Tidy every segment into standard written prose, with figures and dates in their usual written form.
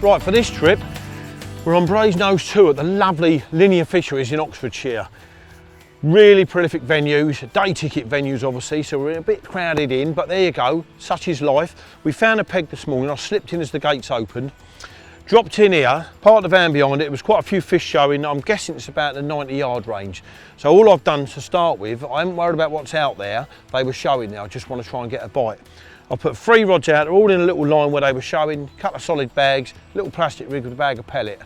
Right, for this trip, we're on Brasenose 2 at the lovely Linear Fisheries in Oxfordshire. Really prolific venues, day ticket venues obviously, so we're a bit crowded in, but there you go, such is life. We found a peg this morning, I slipped in as the gates opened, dropped in here, parked the van behind it, there was quite a few fish showing, I'm guessing it's about the 90-yard range. So all I've done to start with, I haven't worried about what's out there, they were showing there, I just want to try and get a bite. I put 3 rods out, they're all in a little line where they were showing, a couple of solid bags, little plastic rig with a bag of pellet.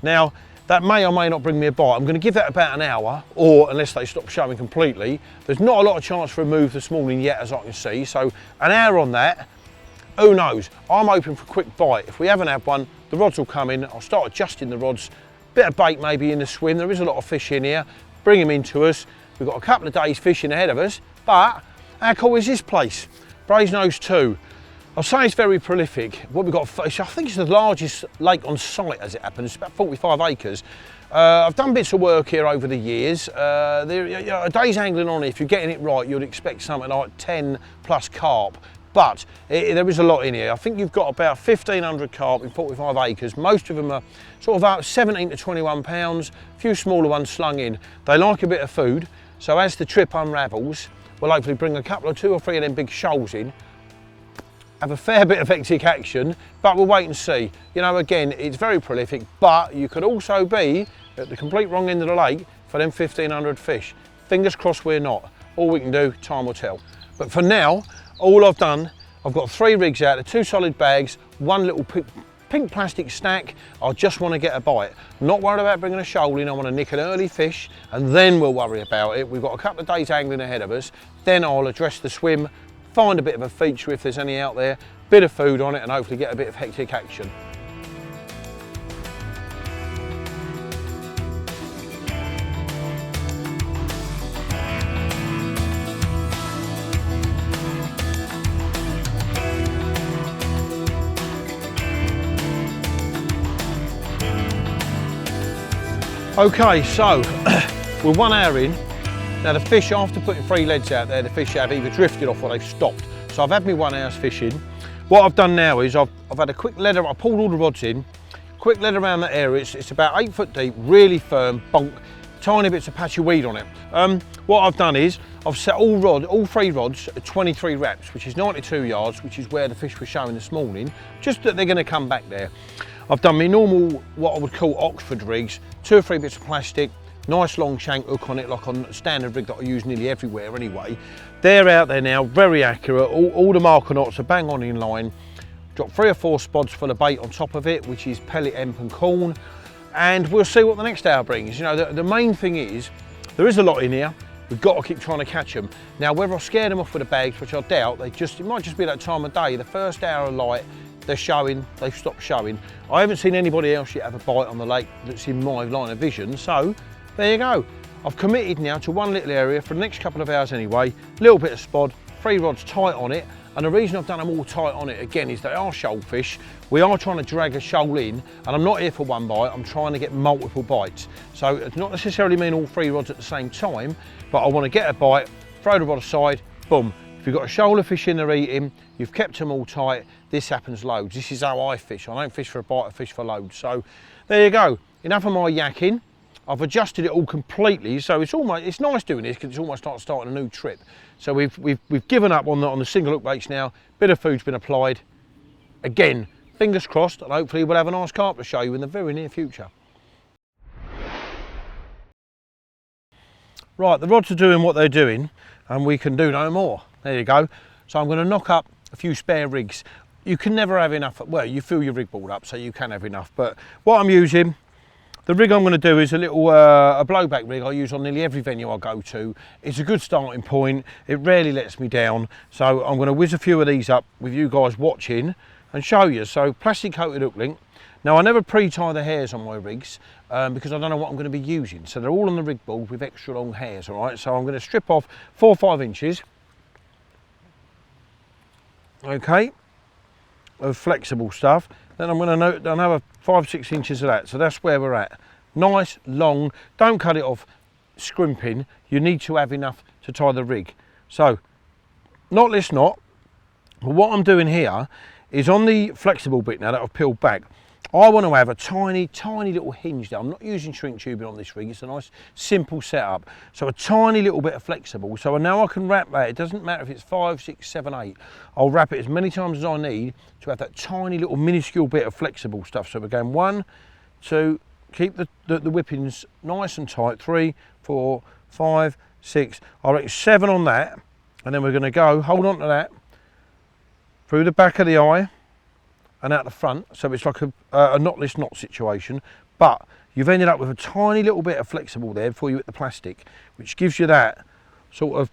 Now, that may or may not bring me a bite. I'm going to give that about an hour, or unless they stop showing completely. There's not a lot of chance for a move this morning yet, as I can see, so an hour on that, who knows? I'm hoping for a quick bite. If we haven't had one, the rods will come in, I'll start adjusting the rods, bit of bait maybe in the swim, there is a lot of fish in here, bring them into us. We've got a couple of days fishing ahead of us, but how cool is this place? Brasenose 2. I'll say it's very prolific. What we've got, I think it's the largest lake on site as it happens, it's about 45 acres. I've done bits of work here over the years. A day's angling on it, if you're getting it right, you'd expect something like 10 plus carp, but there is a lot in here. I think you've got about 1,500 carp in 45 acres. Most of them are sort of about 17 to 21 pounds, a few smaller ones slung in. They like a bit of food, so as the trip unravels, we'll hopefully bring a couple of 2 or 3 of them big shoals in, have a fair bit of hectic action, but we'll wait and see. You know, again, it's very prolific, but you could also be at the complete wrong end of the lake for them 1,500 fish. Fingers crossed we're not. All we can do, time will tell. But for now, all I've done, I've got 3 rigs out, 2 solid bags, 1 little pink plastic stack. I just want to get a bite. Not worried about bringing a shoal in, I want to nick an early fish, and then we'll worry about it. We've got a couple of days angling ahead of us, then I'll address the swim, find a bit of a feature if there's any out there, bit of food on it, and hopefully get a bit of hectic action. Okay, so we're 1 hour in. Now the fish, after putting 3 leads out there, the fish have either drifted off or they've stopped. So I've had me 1 hour's fishing. What I've done now is I've had a quick lead, I pulled all the rods in, quick lead around that area. It's about 8 foot deep, really firm, bonk, tiny bits of patchy weed on it. What I've done is I've set all 3 rods at 23 wraps, which is 92 yards, which is where the fish were showing this morning, just that they're going to come back there. I've done my normal, what I would call Oxford rigs, 2 or 3 bits of plastic, nice long shank hook on it, like on a standard rig that I use nearly everywhere anyway. They're out there now, very accurate, all the marker knots are bang on in line. Got 3 or 4 spods full of bait on top of it, which is pellet, hemp and corn, and we'll see what the next hour brings. You know, the main thing is, there is a lot in here, we've got to keep trying to catch them. Now whether I scare them off with the bags, which I doubt, it might just be that time of day, the first hour of light, they're showing, they've stopped showing. I haven't seen anybody else yet have a bite on the lake that's in my line of vision, so there you go. I've committed now to 1 little area for the next couple of hours anyway, little bit of spod, 3 rods tight on it, and the reason I've done them all tight on it again is they are shoal fish. We are trying to drag a shoal in, and I'm not here for 1 bite, I'm trying to get multiple bites. So it's not necessarily mean all 3 rods at the same time, but I want to get a bite, throw the rod aside, boom. If you've got a shoal of fish in there eating, you've kept them all tight, this happens loads. This is how I fish. I don't fish for a bite, I fish for loads. So there you go, enough of my yakking. I've adjusted it all completely, so it's nice doing this because it's almost like starting a new trip. So we've given up on the single hook baits now, bit of food's been applied. Again, fingers crossed, and hopefully we'll have a nice carp to show you in the very near future. Right, the rods are doing what they're doing, and we can do no more. There you go. So I'm going to knock up a few spare rigs. You can never have enough, well, you fill your rig board up, so you can have enough, but what I'm using, the rig I'm going to do is a little a blowback rig I use on nearly every venue I go to. It's a good starting point, it rarely lets me down, so I'm going to whiz a few of these up with you guys watching and show you. So plastic coated hook link. Now I never pre-tie the hairs on my rigs because I don't know what I'm going to be using, so they're all on the rig board with extra long hairs, alright? So I'm going to strip off 4 or 5 inches, okay, of flexible stuff. Then I'm going to note another 5 or 6 inches of that, so that's where we're at. Nice, long, don't cut it off scrimping, you need to have enough to tie the rig. So, knotless knot, but what I'm doing here is on the flexible bit now that I've peeled back, I want to have a tiny little hinge there. I'm not using shrink tubing on this rig, it's a nice simple setup. So a tiny little bit of flexible, so now I can wrap that. It doesn't matter if it's 5, 6, 7, 8. I'll wrap it as many times as I need to have that tiny little minuscule bit of flexible stuff. So we're going 1, 2, keep the whippings nice and tight, 3, 4, 5, 6, I reckon 7 on that, and then we're going to go, hold on to that, through the back of the eye, and out the front, so it's like a knotless knot situation, but you've ended up with a tiny little bit of flexible there before you hit the plastic, which gives you that sort of,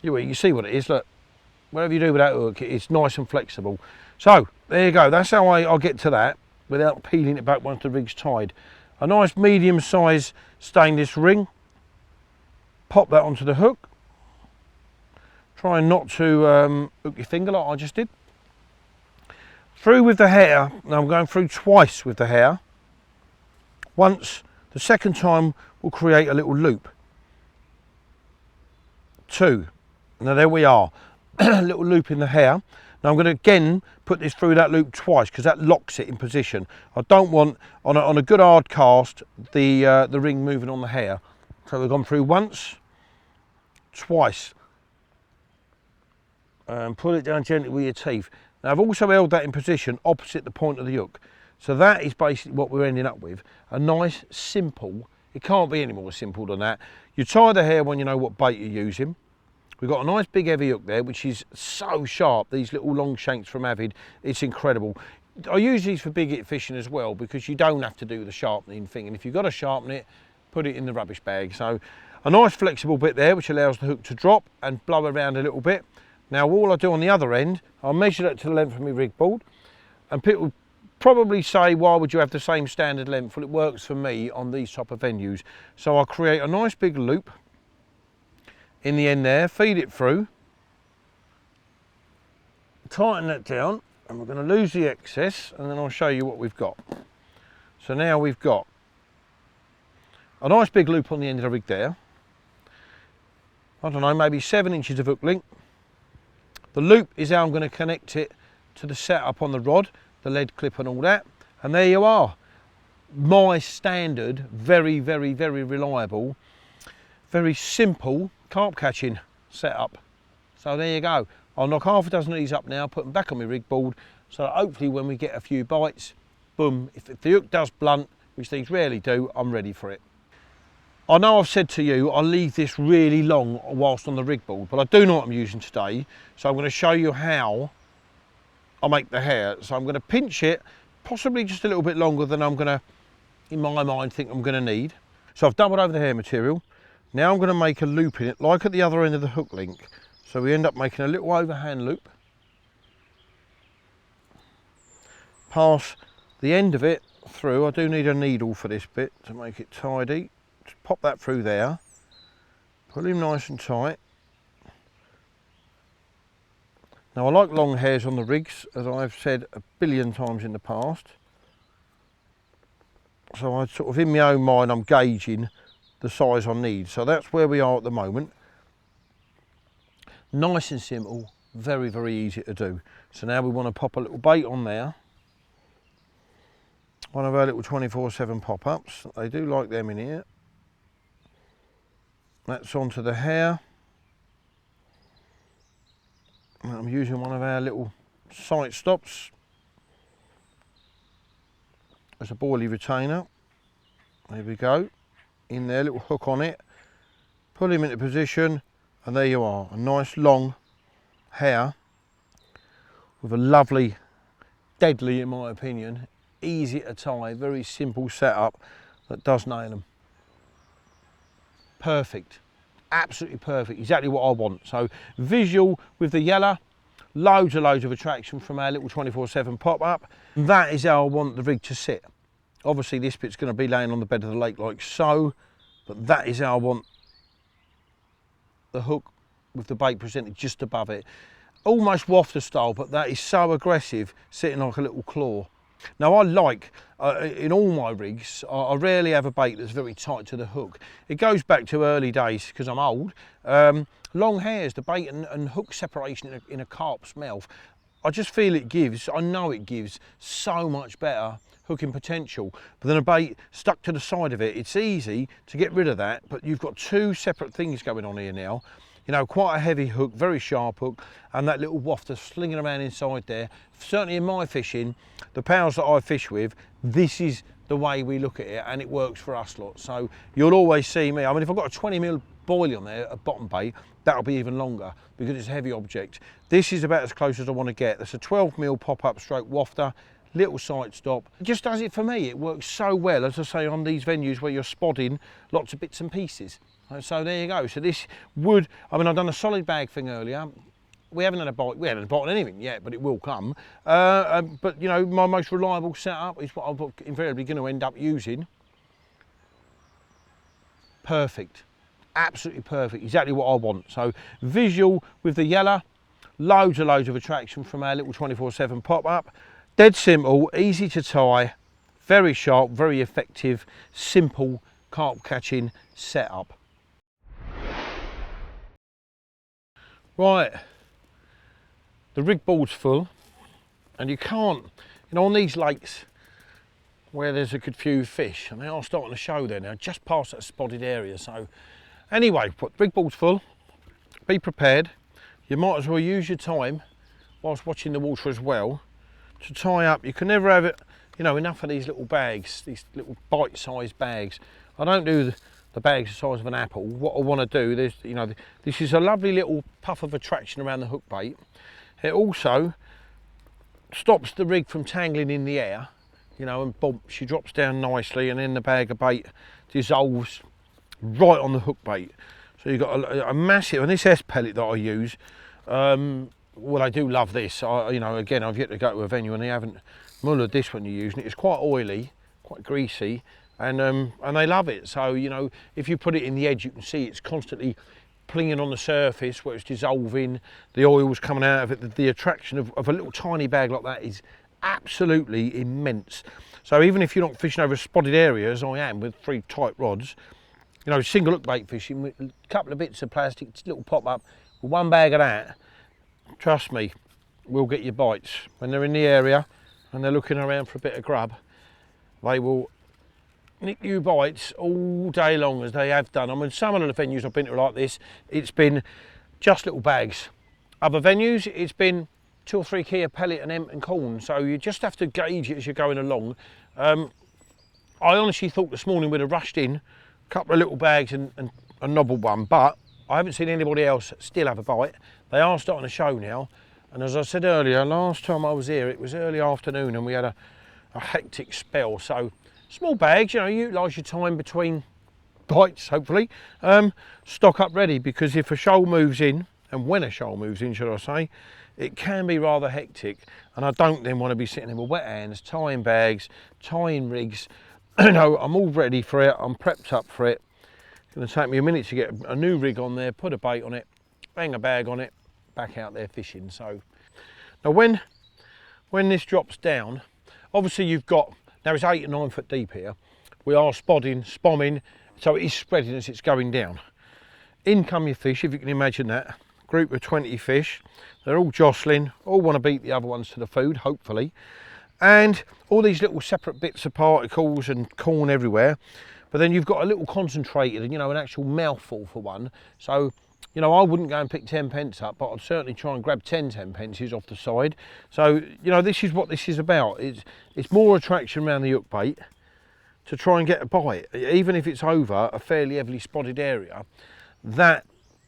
you see what it is, look, whatever you do with that hook, it's nice and flexible. So, there you go, that's how I'll get to that, without peeling it back once the rig's tied. A nice medium size stainless ring, pop that onto the hook, try not to hook your finger like I just did. Through with the hair. Now I'm going through twice with the hair. Once, the second time we'll create a little loop. 2. Now there we are, a little loop in the hair. Now I'm going to again put this through that loop twice because that locks it in position. I don't want, on a good hard cast, the ring moving on the hair. So we've gone through once, twice. And pull it down gently with your teeth. Now I've also held that in position opposite the point of the hook. So that is basically what we're ending up with. A nice, simple, it can't be any more simple than that. You tie the hair when you know what bait you're using. We've got a nice big heavy hook there, which is so sharp. These little long shanks from Avid, it's incredible. I use these for big hit fishing as well because you don't have to do the sharpening thing. And if you've got to sharpen it, put it in the rubbish bag. So a nice flexible bit there, which allows the hook to drop and blow around a little bit. Now all I do on the other end, I'll measure that to the length of my rig board, and people probably say, why would you have the same standard length? Well, it works for me on these type of venues. So I'll create a nice big loop in the end there, feed it through, tighten that down, and we're going to lose the excess, and then I'll show you what we've got. So now we've got a nice big loop on the end of the rig there. I don't know, maybe 7 inches of hook length. The loop is how I'm going to connect it to the setup on the rod, the lead clip and all that. And there you are. My standard, very, very, very reliable, very simple carp catching setup. So there you go. I'll knock half a dozen of these up now, put them back on my rig board, so that hopefully when we get a few bites, boom, if the hook does blunt, which these rarely do, I'm ready for it. I know I've said to you I'll leave this really long whilst on the rig board, but I do know what I'm using today, so I'm going to show you how I make the hair. So I'm going to pinch it possibly just a little bit longer than I'm going to, in my mind, think I'm going to need. So I've doubled over the hair material. Now I'm going to make a loop in it like at the other end of the hook link. So we end up making a little overhand loop. Pass the end of it through. I do need a needle for this bit to make it tidy. Just pop that through there, pull him nice and tight. Now I like long hairs on the rigs, as I've said a billion times in the past. So I sort of, in my own mind, I'm gauging the size I need. So that's where we are at the moment. Nice and simple, very, very easy to do. So now we want to pop a little bait on there. One of our little 24/7 pop-ups. They do like them in here. That's onto the hair. And I'm using one of our little sight stops as a boilie retainer. There we go. In there, little hook on it. Pull him into position, and there you are. A nice long hair with a lovely, deadly in my opinion, easy to tie, very simple setup that does nail them. Perfect, absolutely perfect, exactly what I want. So visual with the yellow, loads of attraction from our little 24/7 pop-up. That is how I want the rig to sit. Obviously this bit's going to be laying on the bed of the lake like so, but that is how I want the hook with the bait presented just above it. Almost wafter style, but that is so aggressive, sitting like a little claw. Now I like, in all my rigs, I rarely have a bait that's very tight to the hook. It goes back to early days, because I'm old. Long hairs, the bait and hook separation in a carp's mouth. I just feel it gives, I know it gives so much better hooking potential. But then a bait stuck to the side of it, it's easy to get rid of that, but you've got two separate things going on here now. You know, quite a heavy hook, very sharp hook, and that little wafter slinging around inside there. Certainly in my fishing, the pals that I fish with, this is the way we look at it, and it works for us lot. So you'll always see me, I mean, if I've got a 20mm boilie on there, a bottom bait, that'll be even longer because it's a heavy object. This is about as close as I want to get. That's a 12mm pop-up stroke wafter, little sight stop. It just does it for me. It works so well, as I say, on these venues where you're spodding lots of bits and pieces. So there you go. So this would, I mean, I've done a solid bag thing earlier. We haven't had a bite, we haven't had a bite on anything yet, but it will come. But you know, my most reliable setup is what I'm invariably going to end up using. Perfect, absolutely perfect, exactly what I want. So visual with the yellow, loads of attraction from our little 24/7 pop-up. Dead simple, easy to tie, very sharp, very effective, simple carp catching setup. Right. The rig board's full, and you can't, you know, on these lakes where there's a good few fish, and they are starting to show there now, just past that spotted area. So anyway, rig board's full, be prepared. You might as well use your time whilst watching the water as well to tie up. You can never have it, you know, enough of these little bags, these little bite-sized bags. I don't do the bags the size of an apple. What I want to do, there's, you know, this is a lovely little puff of attraction around the hook bait. It also stops the rig from tangling in the air, you know, and boom, she drops down nicely, and then the bag of bait dissolves right on the hook bait. So you've got a massive, and this S pellet that I use, well, I do love this. You know, again, I've yet to go to a venue and they haven't mullered this when you're using it. It's quite oily, quite greasy, and they love it. So, you know, if you put it in the edge, you can see it's constantly plinging on the surface where it's dissolving, the oil's coming out of it. The attraction of a little tiny bag like that is absolutely immense. So even if you're not fishing over spotted areas, I am with 3 tight rods, you know, single hook bait fishing with a couple of bits of plastic, little pop up, with 1 bag of that, trust me, we'll get your bites. When they're in the area and they're looking around for a bit of grub, they will nick you bites all day long, as they have done. I mean, some of the venues I've been to like this, it's been just little bags. Other venues, it's been 2 or 3 key of pellet and hemp and corn. So you just have to gauge it as you're going along. I honestly thought this morning we'd have rushed in a couple of little bags and nobbled one, but I haven't seen anybody else still have a bite. They are starting to show now. And as I said earlier, last time I was here, it was early afternoon and we had a hectic spell. So small bags, you know, utilise your time between bites, hopefully. Stock up ready, because if a shoal moves in, and when a shoal moves in, should I say, it can be rather hectic. And I don't then want to be sitting there with wet hands, tying bags, tying rigs. You know, I'm all ready for it, I'm prepped up for it. It's going to take me a minute to get a new rig on there, put a bait on it, hang a bag on it, back out there fishing. So now when this drops down, obviously you've got, now it's 8 or 9 foot deep here. We are spodding, spomming, so it is spreading as it's going down. In come your fish, if you can imagine that. Group of 20 fish. They're all jostling, all want to beat the other ones to the food, hopefully. And all these little separate bits of particles and corn everywhere. But then you've got a little concentrated, you know, an actual mouthful for one. So, you know, I wouldn't go and pick 10 pence up, but I'd certainly try and grab 10 pences off the side. So, you know, this is what this is about. It's more attraction around the hook bait to try and get a bite. Even if it's over a fairly heavily spotted area, that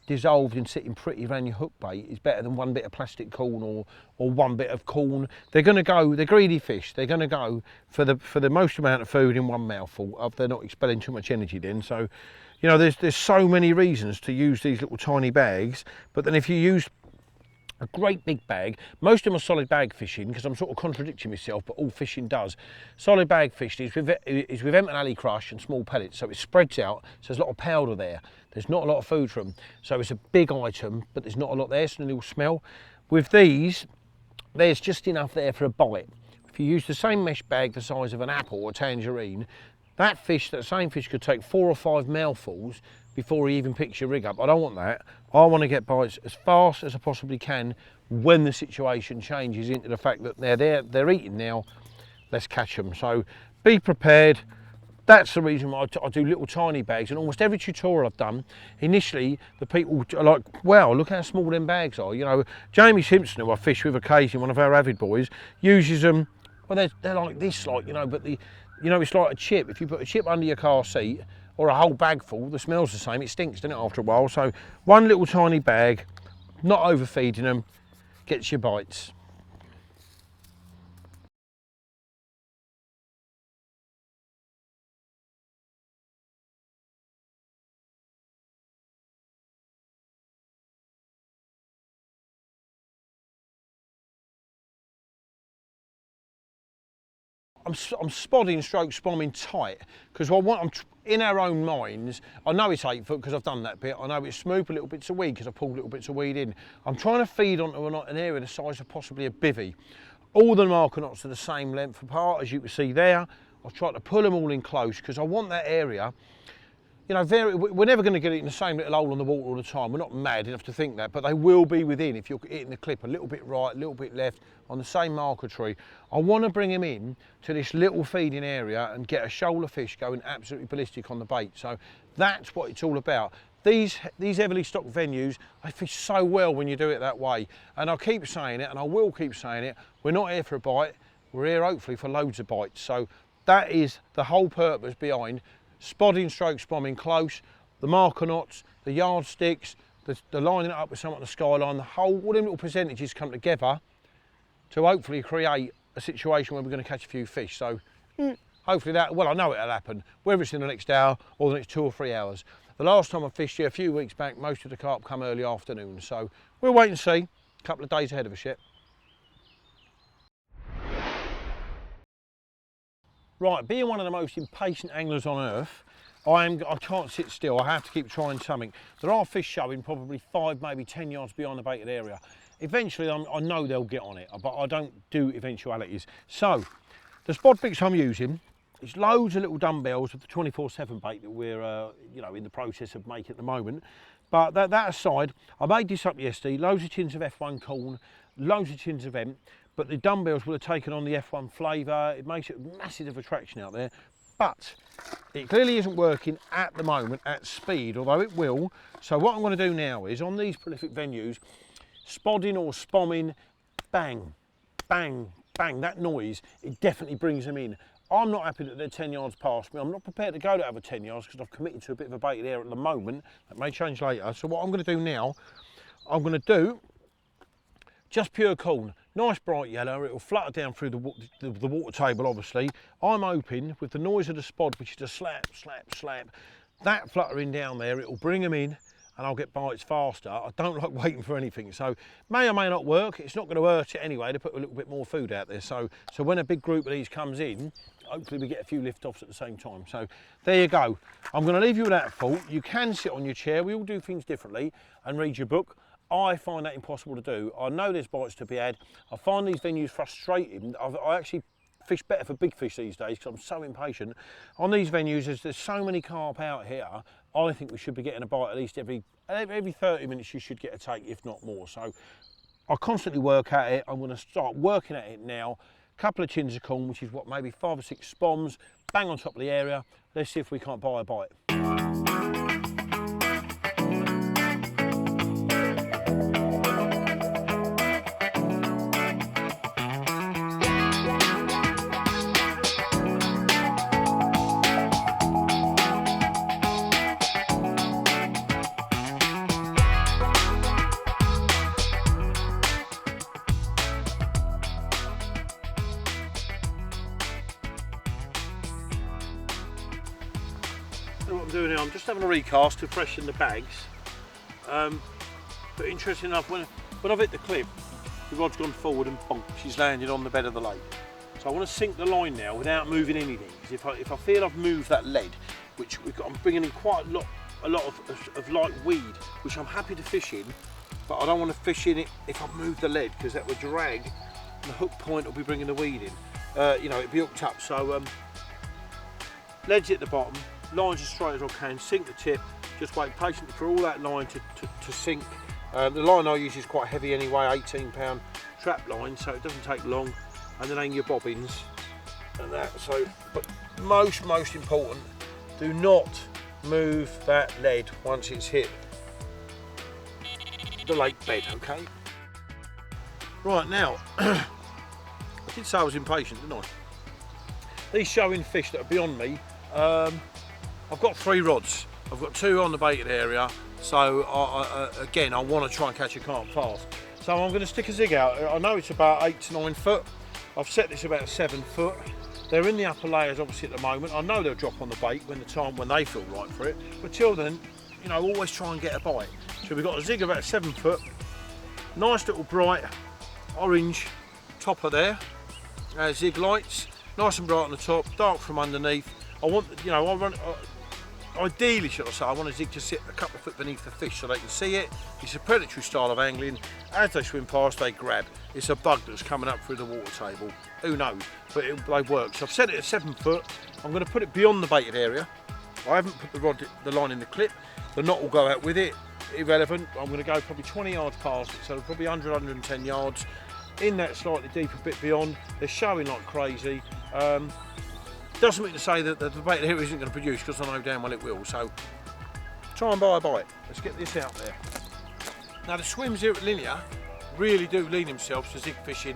dissolved and sitting pretty around your hook bait is better than 1 bit of plastic corn or 1 bit of corn. They're going to go, they're greedy fish, they're going to go for the most amount of food in 1 mouthful. They're not expelling too much energy then. So, you know, there's so many reasons to use these little tiny bags. But then if you use a great big bag, most of them are solid bag fishing, because I'm sort of contradicting myself, but all fishing does. Solid bag fishing is with hemp and alley crush and small pellets, so it spreads out, so there's a lot of powder there. There's not a lot of food for them, so it's a big item, but there's not a lot there, so a little smell. With these, there's just enough there for a bite. If you use the same mesh bag the size of an apple or tangerine, that same fish could take 4 or 5 mouthfuls before he even picks your rig up. I don't want that. I want to get bites as fast as I possibly can when the situation changes into the fact that they're eating now, let's catch them. So be prepared. That's the reason why I do little tiny bags, and almost every tutorial I've done, initially the people are like, wow, look how small them bags are. You know, Jamie Simpson, who I fish with occasionally, one of our avid boys, uses them, well they're like this, like, you know, but you know, it's like a chip. If you put a chip under your car seat, or a whole bag full, the smell's the same, it stinks, doesn't it, after a while? So one little tiny bag, not overfeeding them, gets your bites. I'm spodding stroke spomming tight because in our own minds, I know it's 8 foot because I've done that bit. I know it's smooth with little bits of weed because I pulled little bits of weed in. I'm trying to feed onto an area the size of possibly a bivvy. All the marker knots are the same length apart, as you can see there. I've tried to pull them all in close because I want that area. You know, we're never going to get it in the same little hole on the water all the time. We're not mad enough to think that, but they will be within if you're hitting the clip a little bit right, a little bit left on the same marker tree. I want to bring them in to this little feeding area and get a shoal of fish going absolutely ballistic on the bait. So that's what it's all about. These heavily stocked venues, they fish so well when you do it that way. And I'll keep saying it, and I will keep saying it, we're not here for a bite, we're here hopefully for loads of bites. So that is the whole purpose behind spodding stroke spomming close, the marker knots, the yardsticks, the lining it up with something on the skyline, all them little percentages come together to hopefully create a situation where we're going to catch a few fish. So hopefully that, well, I know it'll happen, whether it's in the next hour or the next 2 or 3 hours. The last time I fished here a few weeks back, most of the carp come early afternoon, so we'll wait and see. A couple of days ahead of us yet. Right, being one of the most impatient anglers on earth, I can't sit still. I have to keep trying something. There are fish showing probably 5, maybe 10 yards beyond the baited area. Eventually, I know they'll get on it, but I don't do eventualities. So, the spod bits I'm using is loads of little dumbbells of the 24/7 bait that we're, you know, in the process of making at the moment. But that aside, I made this up yesterday. Loads of tins of F1 corn, loads of tins of hemp. But the dumbbells will have taken on the F1 flavour. It makes it a massive attraction out there. But it clearly isn't working at the moment at speed, although it will. So what I'm going to do now is, on these prolific venues, spodding or spomming, bang, bang, bang, that noise, it definitely brings them in. I'm not happy that they're 10 yards past me. I'm not prepared to go to other 10 yards because I've committed to a bit of a baited area at the moment. That may change later. So what I'm going to do now, I'm going to do just pure corn. Nice bright yellow, it'll flutter down through the water table obviously. I'm hoping with the noise of the spod, which is a slap, slap, slap, that fluttering down there, it'll bring them in and I'll get bites faster. I don't like waiting for anything, so may or may not work. It's not going to hurt it anyway to put a little bit more food out there. So when a big group of these comes in, hopefully we get a few lift-offs at the same time. So there you go. I'm going to leave you with that thought. You can sit on your chair, we all do things differently, and read your book. I find that impossible to do. I know there's bites to be had. I find these venues frustrating. I actually fish better for big fish these days because I'm so impatient. On these venues, there's so many carp out here, I think we should be getting a bite at least every 30 minutes. You should get a take, if not more. So I constantly work at it. I'm going to start working at it now. A couple of tins of corn, which is what, maybe 5 or 6 spoms, bang on top of the area. Let's see if we can't buy a bite. What I'm doing now, I'm just having a recast to freshen the bags. But interesting enough, when I've hit the clip, the rod's gone forward and bonk, she's landed on the bed of the lake. So I want to sink the line now without moving anything. If I feel I've moved that lead, which I'm bringing in quite a lot of light weed, which I'm happy to fish in, but I don't want to fish in it if I've moved the lead because that would drag and the hook point will be bringing the weed in. You know, it'd be hooked up. So lead's at the bottom. Lines as straight as I can, sink the tip, just wait patiently for all that line to sink. The line I use is quite heavy anyway, 18-pound trap line, so it doesn't take long. And then hang your bobbins and that. So, but most important, do not move that lead once it's hit the lake bed, okay? Right, now, I did say I was impatient, didn't I? These showing fish that are beyond me, I've got 3 rods. I've got 2 on the baited area, so again, I want to try and catch a carp fast. So I'm going to stick a zig out. I know it's about 8 to 9 foot. I've set this about 7 foot. They're in the upper layers obviously at the moment. I know they'll drop on the bait when they feel right for it. But till then, you know, always try and get a bite. So we've got a zig about 7 foot. Nice little bright orange topper there. Zig lights, nice and bright on the top, dark from underneath. I want, you know, ideally, should I say, I want a zig to sit a couple of foot beneath the fish so they can see it. It's a predatory style of angling. As they swim past, they grab. It's a bug that's coming up through the water table. Who knows? But they work. So I've set it at 7 foot. I'm going to put it beyond the baited area. I haven't put the line in the clip. The knot will go out with it. Irrelevant. I'm going to go probably 20 yards past it, so probably 100, 110 yards. In that slightly deeper bit beyond, they're showing like crazy. Doesn't mean to say that the bait here isn't going to produce, because I know damn well it will. So try and buy a bite. Let's get this out there. Now the swims here at Linear really do lean themselves to zig fishing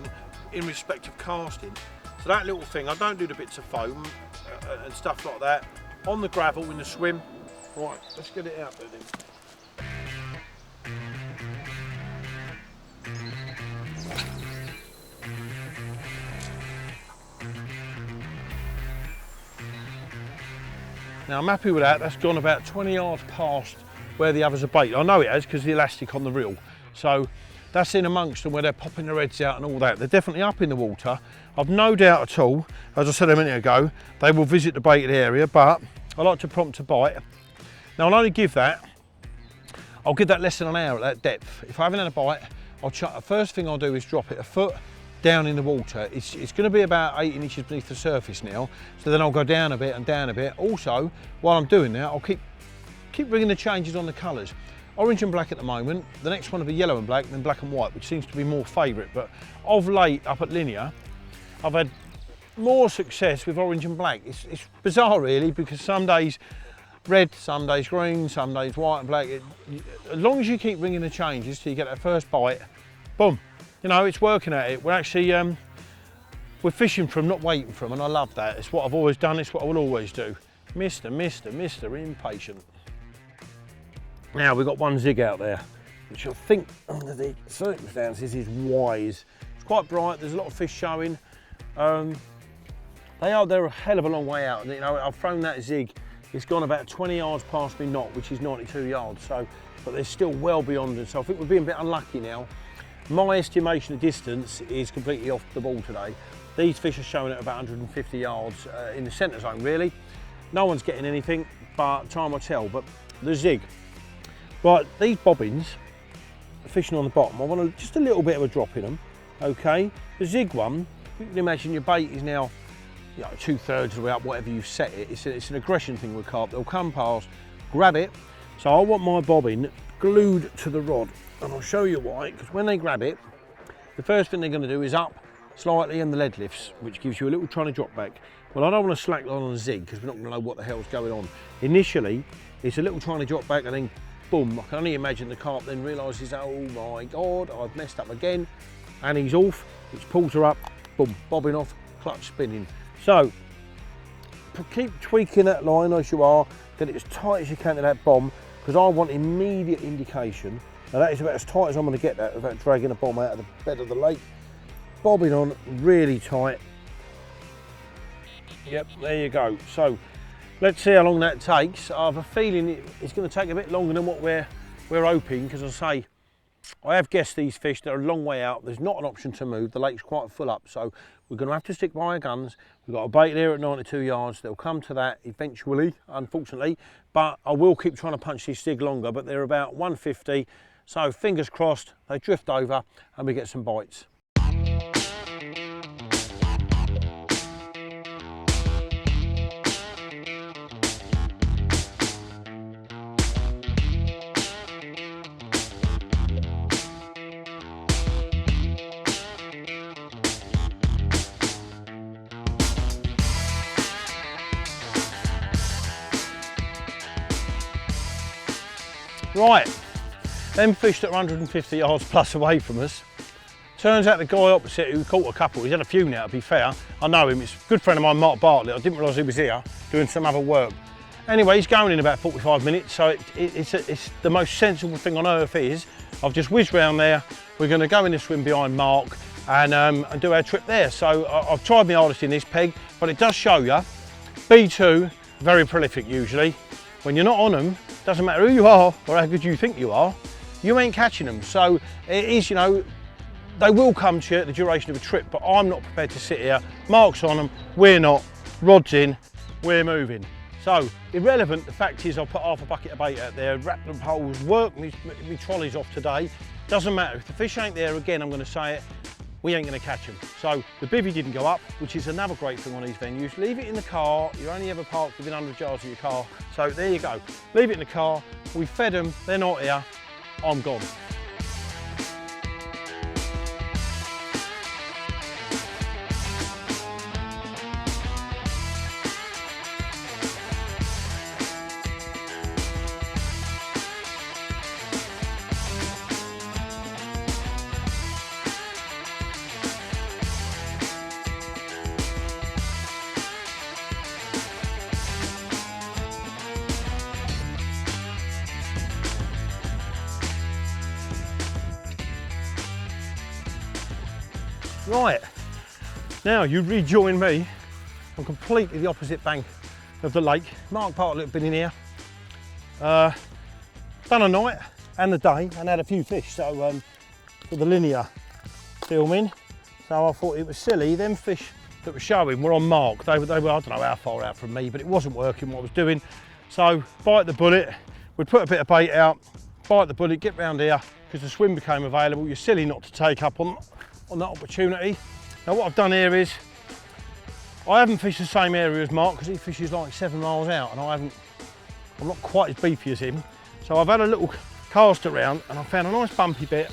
in respect of casting. So that little thing, I don't do the bits of foam and stuff like that. On the gravel in the swim. Right, let's get it out there then. Now I'm happy with that. That's gone about 20 yards past where the others are baited. I know it has because of the elastic on the reel. So that's in amongst them where they're popping their heads out and all that. They're definitely up in the water. I've no doubt at all, as I said a minute ago, they will visit the baited area, but I like to prompt a bite. Now I'll only give that, I'll give that less than an hour at that depth. If I haven't had a bite, first thing I'll do is drop it a foot down in the water. It's going to be about 18 inches beneath the surface now, so then I'll go down a bit and down a bit. Also, while I'm doing that, I'll keep bringing the changes on the colours. Orange and black at the moment, the next one will be yellow and black, then black and white, which seems to be more favourite. But of late, up at Linear, I've had more success with orange and black. It's bizarre really, because some days red, some days green, some days white and black. As long as you keep bringing the changes till you get that first bite, boom. You know, it's working at it. We're actually, we're fishing from, not waiting from, and I love that. It's what I've always done, it's what I will always do. Mr. Impatient. Now we've got one zig out there, which I think under the circumstances is wise. It's quite bright, there's a lot of fish showing. They're a hell of a long way out. You know, I've thrown that zig, it's gone about 20 yards past me knot, which is 92 yards. So, but they're still well beyond it. So I think we're being a bit unlucky now. My estimation of distance is completely off the ball today. These fish are showing at about 150 yards in the centre zone really. No one's getting anything, but time will tell. But the zig. Right, these bobbins are fishing on the bottom. I want just a little bit of a drop in them, okay? The zig one, you can imagine your bait is now, you know, 2/3 of the way up, whatever you've set it. It's an aggression thing with carp. They'll come past, grab it. So I want my bobbin glued to the rod. And I'll show you why, because when they grab it, the first thing they're going to do is up slightly and the lead lifts, which gives you a little trying to drop back. Well, I don't want to slack line on a zig because we're not going to know what the hell's going on. Initially, it's a little trying to drop back and then boom. I can only imagine the carp then realises, oh my God, I've messed up again. And he's off, which pulls her up, boom, bobbing off, clutch spinning. So, keep tweaking that line as you are, get it as tight as you can to that bomb, because I want immediate indication. Now that is about as tight as I'm going to get that without dragging a bomb out of the bed of the lake. Bobbing on really tight. Yep, there you go. So let's see how long that takes. I have a feeling it's going to take a bit longer than what we're hoping, because as I say, I have guessed these fish, they're a long way out. There's not an option to move. The lake's quite full up, so we're going to have to stick by our guns. We've got a bait there at 92 yards. They'll come to that eventually, unfortunately, but I will keep trying to punch this zig longer, but they're about 150. So fingers crossed, they drift over and we get some bites. Right, them fish that are 150 yards plus away from us. Turns out the guy opposite who caught a couple, he's had a few now to be fair. I know him, it's a good friend of mine, Mark Bartlett. I didn't realise he was here doing some other work. Anyway, he's going in about 45 minutes, so it's the most sensible thing on earth is, I've just whizzed round there, we're going to go in the swim behind Mark and do our trip there. So I've tried my hardest in this peg, but it does show you, B2, very prolific usually. When you're not on them, doesn't matter who you are or how good you think you are, you ain't catching them. So it is, you know, they will come to you at the duration of a trip, but I'm not prepared to sit here. Mark's on them, we're not, rod's in, we're moving. So, irrelevant, the fact is I've put half a bucket of bait out there, wrapped the poles, worked me trolleys off today. Doesn't matter, if the fish ain't there again, I'm going to say it, we ain't going to catch them. So, the bivvy didn't go up, which is another great thing on these venues. Leave it in the car, you only ever parked within 100 yards of your car. So, there you go. Leave it in the car, we fed them, they're not here, I'm gone. Right, now you rejoin me on completely the opposite bank of the lake. Mark Bartlett had been in here, done a night and the day and had a few fish, so for the linear filming. So I thought it was silly, them fish that were showing were on Mark. They were, I don't know how far out from me, but it wasn't working what I was doing. So bite the bullet, we'd put a bit of bait out, bite the bullet, get round here, because the swim became available. You're silly not to take up on that opportunity. Now what I've done here is, I haven't fished the same area as Mark because he fishes like 7 miles out and I'm not quite as beefy as him. So I've had a little cast around and I found a nice bumpy bit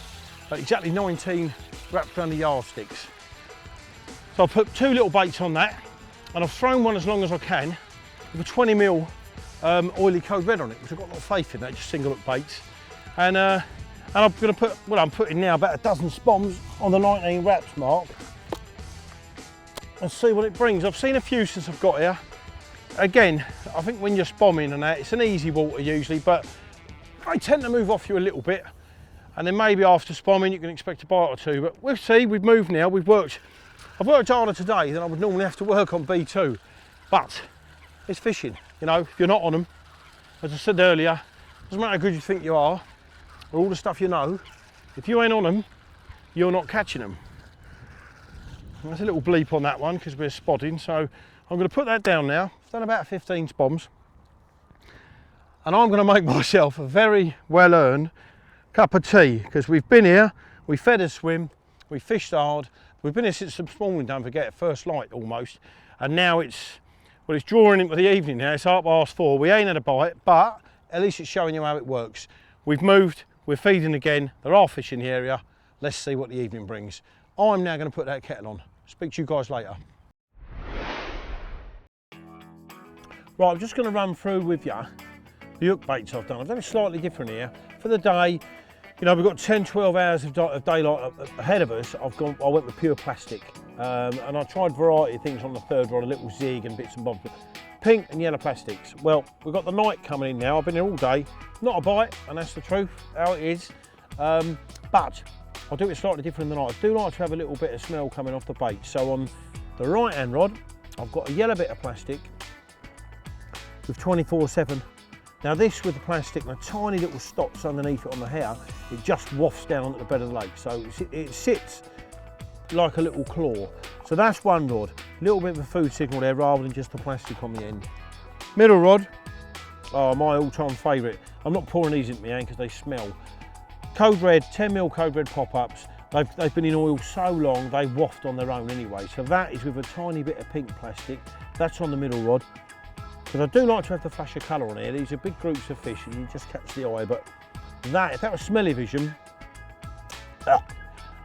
at exactly 19 wrapped around the yardsticks. So I put 2 little baits on that and I've thrown one as long as I can with a 20mm oily code red on it, which I've got a lot of faith in that, just single hook baits. And I'm going to put, well, I'm putting now about a dozen spoms on the 19 wraps Mark and see what it brings. I've seen a few since I've got here. Again, I think when you're spomming and that, it's an easy water usually, but they tend to move off you a little bit. And then maybe after spomming, you can expect a bite or two, but we'll see. We've moved now, I've worked harder today than I would normally have to work on B2, but it's fishing. You know, if you're not on them, as I said earlier, doesn't matter how good you think you are, or all the stuff you know, if you ain't on them, you're not catching them. There's a little bleep on that one because we're spotting, so I'm going to put that down now. I've done about 15 spoms, and I'm going to make myself a very well-earned cup of tea because we've been here, we fed a swim, we fished hard, we've been here since this morning, don't forget, first light almost, and now it's drawing into the evening now, it's 4:30. We ain't had a bite, but at least it's showing you how it works. We've moved, we're feeding again, there are fish in the area, let's see what the evening brings. I'm now going to put that kettle on. Speak to you guys later. Right, I'm just going to run through with you the hook baits I've done. I've done it slightly different here. For the day, you know, we've got 10-12 hours of daylight ahead of us. I went with pure plastic, and I tried a variety of things on the third rod, a little zig and bits and bobs. Pink and yellow plastics. Well, we've got the night coming in now. I've been here all day, not a bite, and that's the truth, how it is. But I'll do it slightly different than I do like to have a little bit of smell coming off the bait. So on the right hand rod, I've got a yellow bit of plastic with 24/7. Now this with the plastic and the tiny little stops underneath it on the hair, it just wafts down onto the bed of the lake. So it sits like a little claw. So that's one rod, a little bit of a food signal there rather than just the plastic on the end. Middle rod, oh, my all-time favourite. I'm not pouring these into my hand because they smell. Code red, 10mm code red pop-ups. They've been in oil so long, they waft on their own anyway. So that is with a tiny bit of pink plastic. That's on the middle rod. Because I do like to have the flash of colour on here. These are big groups of fish and you just catch the eye. But that, if that was smelly vision, well,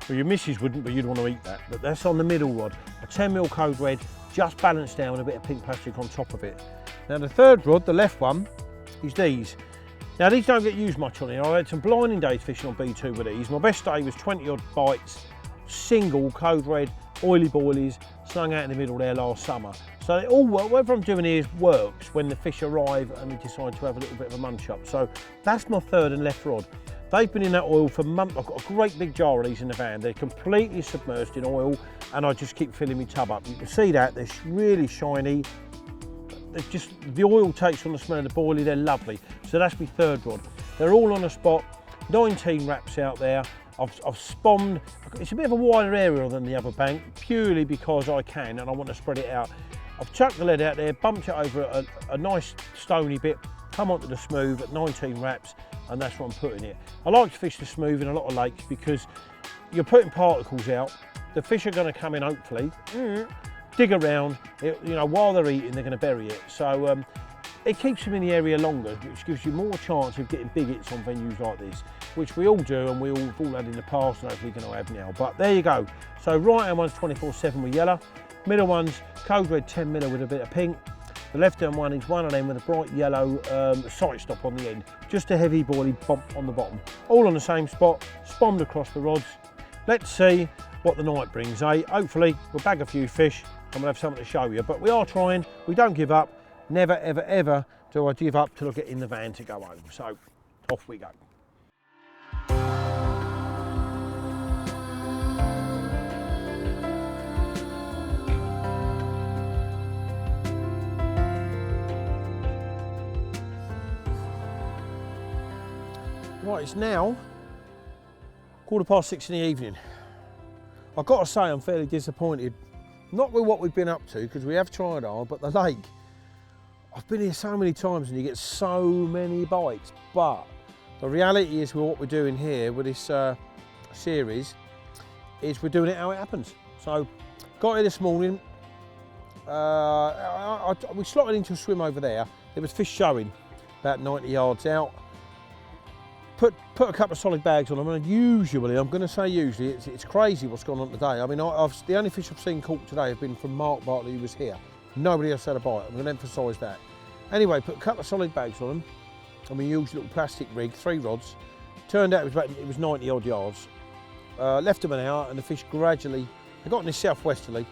your missus wouldn't, but you'd want to eat that. But that's on the middle rod. A 10mm code red, just balanced down with a bit of pink plastic on top of it. Now the third rod, the left one, is these. Now these don't get used much on here. I had some blinding days fishing on B2 with these. My best day was 20 odd bites, single code red, oily boilies, slung out in the middle there last summer. So it all works, whatever I'm doing here works when the fish arrive and we decide to have a little bit of a munch up. So that's my third and left rod. They've been in that oil for months. I've got a great big jar of these in the van. They're completely submerged in oil and I just keep filling my tub up. You can see that, they're really shiny. Just the oil takes on the smell of the boilie, they're lovely. So that's my third rod. They're all on a spot, 19 wraps out there. I've spommed, it's a bit of a wider area than the other bank, purely because I can and I want to spread it out. I've chucked the lead out there, bumped it over a nice stony bit, come onto the smooth at 19 wraps, and that's where I'm putting it. I like to fish the smooth in a lot of lakes because you're putting particles out, the fish are going to come in hopefully, dig around, while they're eating they're going to bury it. So it keeps them in the area longer, which gives you more chance of getting big hits on venues like this, which we all do and we've all had in the past and hopefully going to have now. But there you go. So right hand one's 24/7 with yellow, middle one's code red 10mm with a bit of pink. The left hand one is one of them with a bright yellow sight stop on the end, just a heavy boilie bump on the bottom. All on the same spot, spommed across the rods. Let's see what the night brings, eh? Hopefully we'll bag a few fish and we'll have something to show you. But we are trying, we don't give up. Never, ever, ever do I give up till I get in the van to go home. So off we go. Right, it's now 6:15 in the evening. I've got to say I'm fairly disappointed, not with what we've been up to, because we have tried hard, but the lake, I've been here so many times and you get so many bites, but the reality is with what we're doing here with this series is we're doing it how it happens. So got here this morning, we slotted into a swim over there. There was fish showing about 90 yards out. Put a couple of solid bags on them, and usually, I'm going to say usually, it's crazy what's gone on today. I mean, the only fish I've seen caught today have been from Mark Bartley, who was here. Nobody else had a bite. I'm going to emphasise that. Anyway, put a couple of solid bags on them, and we used a little plastic rig, 3 rods. Turned out it was 90 odd yards. Left them an hour, and the fish gradually, they got in this southwesterly,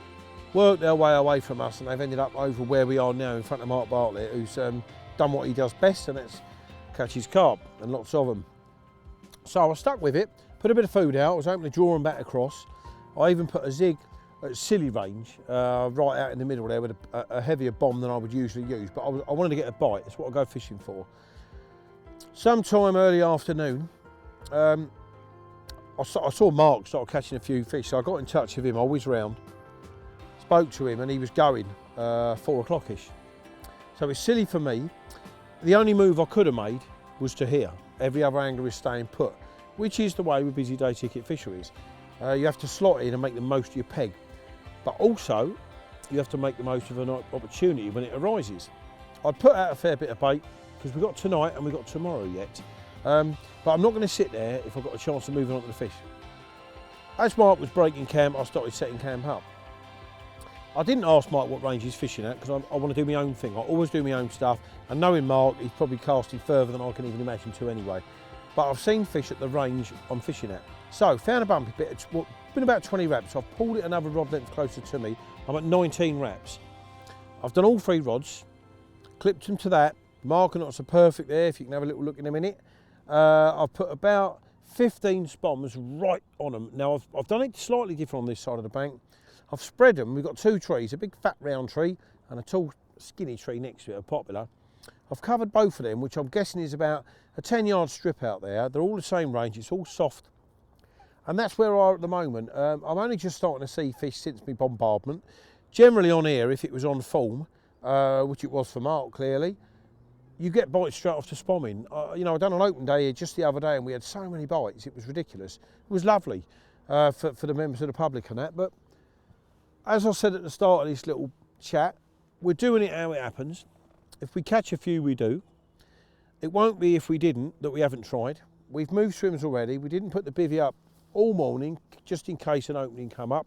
worked their way away from us, and they've ended up over where we are now in front of Mark Bartlett, who's done what he does best, and that's catches carp, and lots of them. So I stuck with it, put a bit of food out, I was hoping to draw them back across. I even put a zig at silly range right out in the middle there with a heavier bomb than I would usually use, but I wanted to get a bite, that's what I go fishing for. Sometime early afternoon, I saw Mark start catching a few fish, so I got in touch with him, I whizzed round, spoke to him, and he was going 4 o'clock-ish. So it's silly for me. The only move I could have made was to here. Every other angler is staying put, which is the way with busy day ticket fisheries. You have to slot in and make the most of your peg, but also you have to make the most of an opportunity when it arises. I'd put out a fair bit of bait because we've got tonight and we've got tomorrow yet, but I'm not going to sit there if I've got a chance of moving on to the fish. As Mark was breaking camp, I started setting camp up. I didn't ask Mark what range he's fishing at because I want to do my own thing. I always do my own stuff, and knowing Mark, he's probably casting further than I can even imagine to anyway. But I've seen fish at the range I'm fishing at. So, found a bumpy bit, it's been about 20 wraps. I've pulled it another rod length closer to me. I'm at 19 wraps. I've done all 3 rods, clipped them to that. Mark and knots are perfect there, if you can have a little look in a minute. I've put about 15 spoms right on them. Now, I've done it slightly different on this side of the bank. I've spread them, we've got 2 trees, a big fat round tree and a tall skinny tree next to it, a poplar. I've covered both of them, which I'm guessing is about a 10-yard strip out there. They're all the same range, it's all soft. And that's where we are at the moment. I'm only just starting to see fish since my bombardment. Generally on here, if it was on form, which it was for Mark clearly, you get bites straight off to spomming. I done an open day here just the other day and we had so many bites, it was ridiculous. It was lovely for the members of the public and that, but as I said at the start of this little chat, we're doing it how it happens. If we catch a few, we do. It won't be if we didn't that we haven't tried. We've moved swims already. We didn't put the bivvy up all morning just in case an opening come up.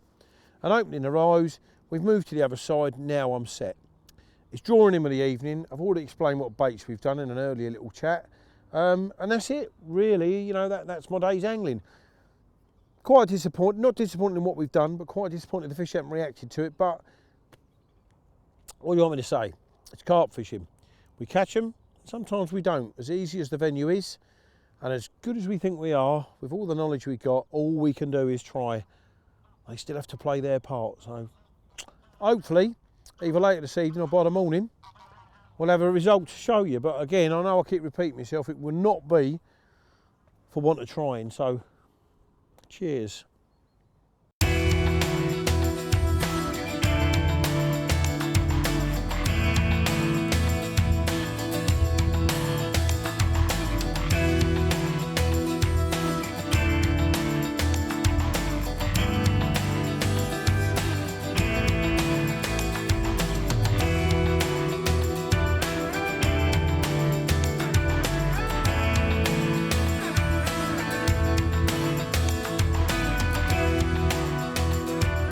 An opening arose, we've moved to the other side, now I'm set. It's drawing in with the evening. I've already explained what baits we've done in an earlier little chat. And that's it, really. You know, that's my day's angling. Quite disappointed, not disappointed in what we've done, but quite disappointed the fish haven't reacted to it. But what do you want me to say? It's carp fishing. We catch them, sometimes we don't. As easy as the venue is, and as good as we think we are, with all the knowledge we've got, all we can do is try. They still have to play their part. So hopefully, either later this evening or by the morning, we'll have a result to show you. But again, I know I keep repeating myself, it will not be for want of trying. So cheers.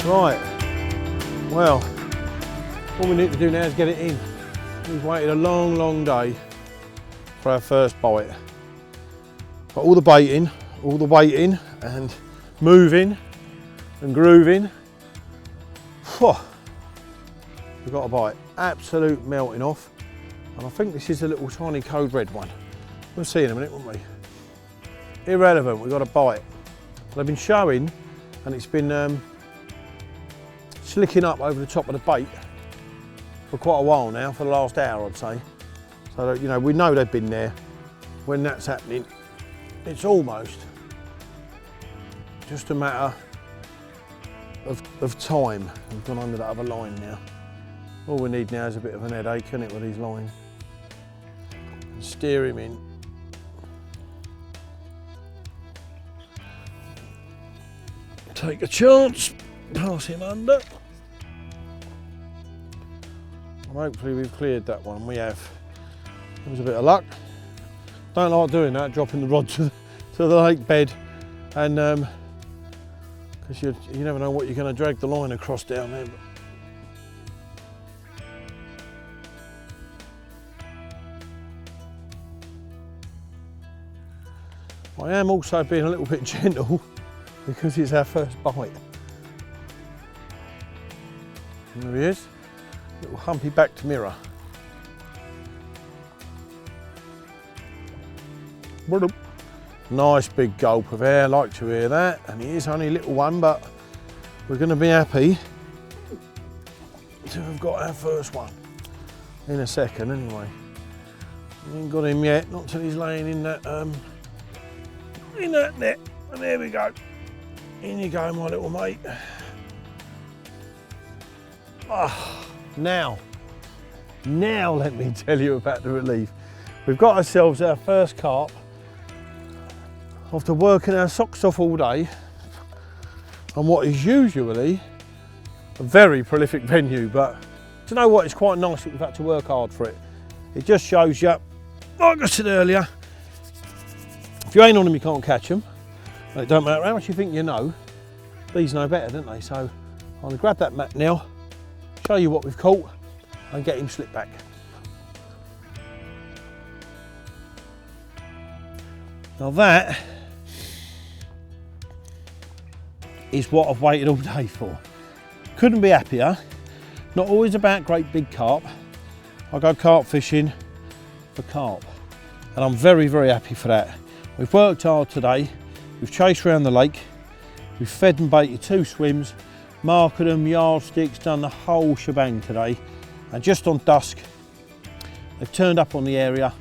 Right, well, all we need to do now is get it in. We've waited a long day for our first bite. But all the baiting, all the waiting and moving and grooving, whew, we've got a bite. Absolute melting off. And I think this is a little tiny code red one. We'll see in a minute, won't we? Irrelevant, we've got a bite. They've been showing and it's been slicking up over the top of the bait for quite a while now, for the last hour I'd say. So you know, we know they've been there. When that's happening, it's almost just a matter of time. We've gone under that other line now. All we need now is a bit of an headache, isn't it, with these lines? And steer him in. Take a chance, pass him under. Hopefully we've cleared that one. We have. It was a bit of luck. Don't like doing that, dropping the rod to the lake bed, and because you never know what you're going to drag the line across down there. I am also being a little bit gentle because it's our first bite. And there he is. Little humpy backed mirror. Nice big gulp of air, like to hear that. And he is only a little one, but we're going to be happy to have got our first one in a second anyway. We ain't got him yet, not till he's laying in that net. And there we go. In you go, my little mate. Now let me tell you about the relief. We've got ourselves our first carp after working our socks off all day on what is usually a very prolific venue, but do you know what, it's quite nice that we've had to work hard for it. It just shows you, like I said earlier, if you ain't on them you can't catch them. And it don't matter how much you think you know, these know better, don't they? So I'm going to grab that mat now, show you what we've caught and get him slipped back. Now that is what I've waited all day for. Couldn't be happier. Not always about great big carp. I go carp fishing for carp, and I'm very, very happy for that. We've worked hard today. We've chased around the lake. We've fed and baited 2 swims, marked them, yardsticks, done the whole shebang today. And just on dusk, they've turned up on the area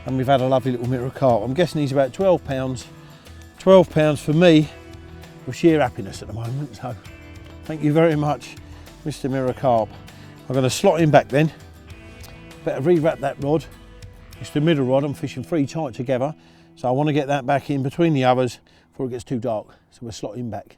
and we've had a lovely little mirror carp. I'm guessing he's about 12 pounds. 12 pounds for me of sheer happiness at the moment. So thank you very much, Mr. Mirror Carp. I'm going to slot him back then. Better rewrap that rod. It's the middle rod, I'm fishing 3 tight together. So I want to get that back in between the others before it gets too dark. So we'll slot him back.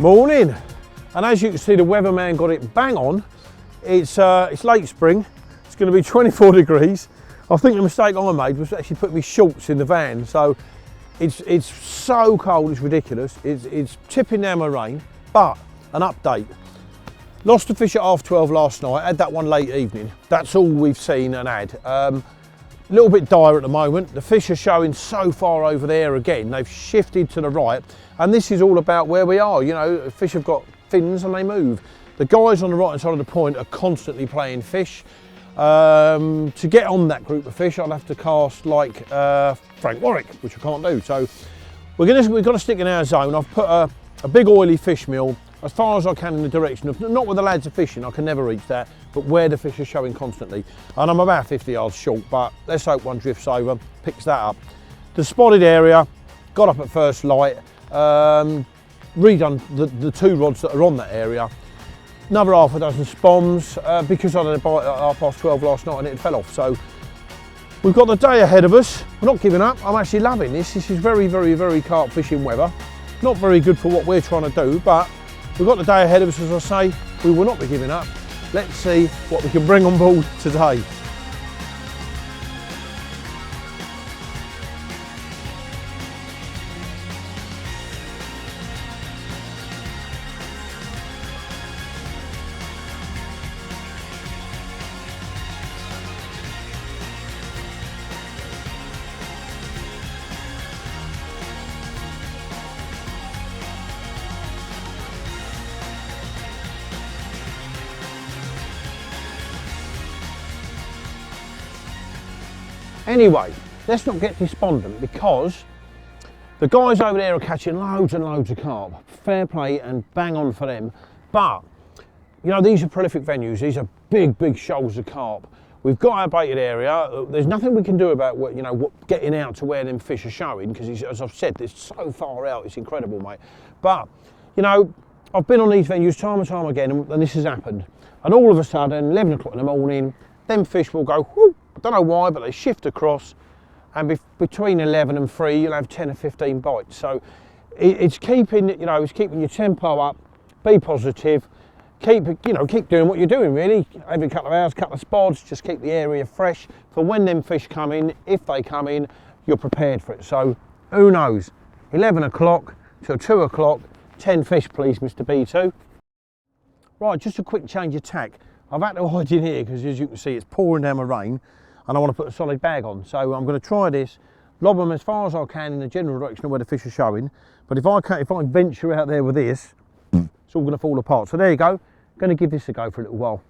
Morning. And as you can see, the weatherman got it bang on. It's late spring. It's going to be 24 degrees. I think the mistake I made was actually put my shorts in the van. So it's so cold, it's ridiculous. It's tipping down my rain. But an update. Lost the fish at 12:30 last night. Had that one late evening. That's all we've seen and had. A little bit dire at the moment. The fish are showing so far over there again. They've shifted to the right. And this is all about where we are. You know, fish have got fins and they move. The guys on the right hand side of the point are constantly playing fish. To get on that group of fish, I'll have to cast like Frank Warwick, which I can't do. So we've got to stick in our zone. I've put a big oily fish meal as far as I can in the direction of, not where the lads are fishing, I can never reach that, but where the fish are showing constantly. And I'm about 50 yards short, but let's hope one drifts over, picks that up. The spotted area, got up at first light, redone the 2 rods that are on that area. Another half a dozen spoms, because I had a bite at 12:30 last night and it fell off. So we've got the day ahead of us. We're not giving up. I'm actually loving this. This is very, very, very carp fishing weather. Not very good for what we're trying to do, but we've got the day ahead of us, as I say. We will not be giving up. Let's see what we can bring on board today. Anyway, let's not get despondent because the guys over there are catching loads and loads of carp. Fair play and bang on for them. But, you know, these are prolific venues. These are big, big shoals of carp. We've got our baited area. There's nothing we can do about getting out to where them fish are showing because, as I've said, it's so far out. It's incredible, mate. But, you know, I've been on these venues time and time again and this has happened. And all of a sudden, 11 o'clock in the morning, them fish will go, whoo, I don't know why, but they shift across, and between 11 and 3, you'll have 10 or 15 bites. So it's keeping, it's keeping your tempo up. Be positive. Keep doing what you're doing. Really, every couple of hours, couple of spots. Just keep the area fresh for when them fish come in. If they come in, you're prepared for it. So who knows? 11 o'clock till 2 o'clock. 10 fish, please, Mr. B2. Right, just a quick change of tack. I've had to hide in here because, as you can see, it's pouring down the rain and I want to put a solid bag on. So I'm going to try this, lob them as far as I can in the general direction of where the fish are showing. But if I venture out there with this, it's all going to fall apart. So there you go. Going to give this a go for a little while.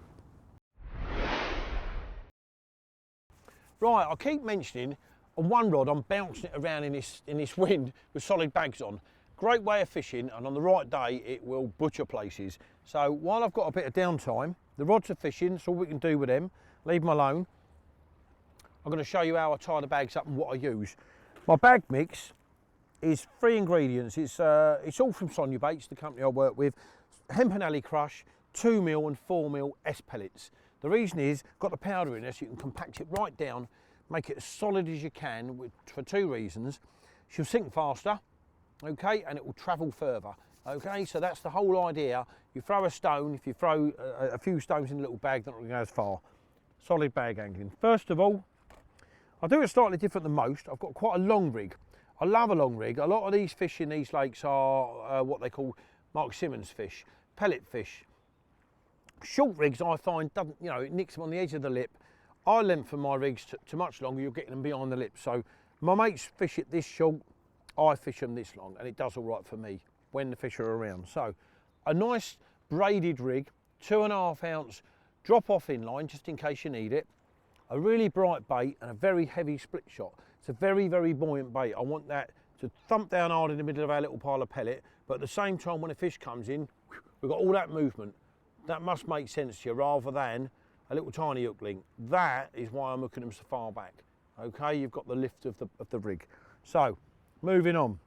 Right, I keep mentioning on one rod I'm bouncing it around in this wind with solid bags on. Great way of fishing, and on the right day it will butcher places. So while I've got a bit of downtime, the rods are fishing, that's all we can do with them. Leave them alone. I'm going to show you how I tie the bags up and what I use. My bag mix is 3 ingredients. It's all from Sonia Baits, the company I work with. Hemp and alley crush, 2mm and 4mm S pellets. The reason is, got the powder in there so you can compact it right down, make it as solid as you can for 2 reasons. She'll sink faster, okay, and it will travel further. Okay, so that's the whole idea. You throw a stone, if you throw a few stones in a little bag, they're not going to go as far. Solid bag angling. First of all, I do it slightly different than most. I've got quite a long rig. I love a long rig. A lot of these fish in these lakes are what they call Mark Simmons fish, pellet fish. Short rigs I find, it nicks them on the edge of the lip. I lengthen my rigs to much longer, you're getting them behind the lip. So my mates fish it this short, I fish them this long, and it does all right for me when the fish are around. So a nice braided rig, 2.5 ounce drop off in line just in case you need it, a really bright bait and a very heavy split shot. It's a very, very buoyant bait. I want that to thump down hard in the middle of our little pile of pellet, but at the same time when a fish comes in, we've got all that movement. That must make sense to you rather than a little tiny hook link. That is why I'm hooking them so far back. Okay, you've got the lift of the rig. So moving on.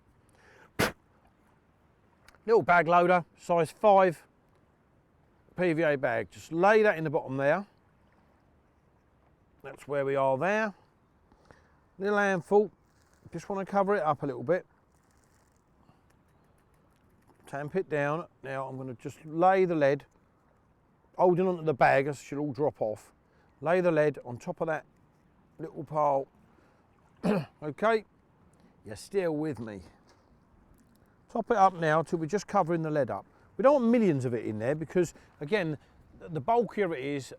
Little bag loader, size 5 PVA bag. Just lay that in the bottom there. That's where we are there. Little handful. Just want to cover it up a little bit. tamp it down. Now I'm going to just lay the lead, holding onto the bag as it should all drop off. Lay the lead on top of that little pile. Okay, you're still with me. Top it up now till we're just covering the lead up. We don't want millions of it in there because, again, the bulkier it is,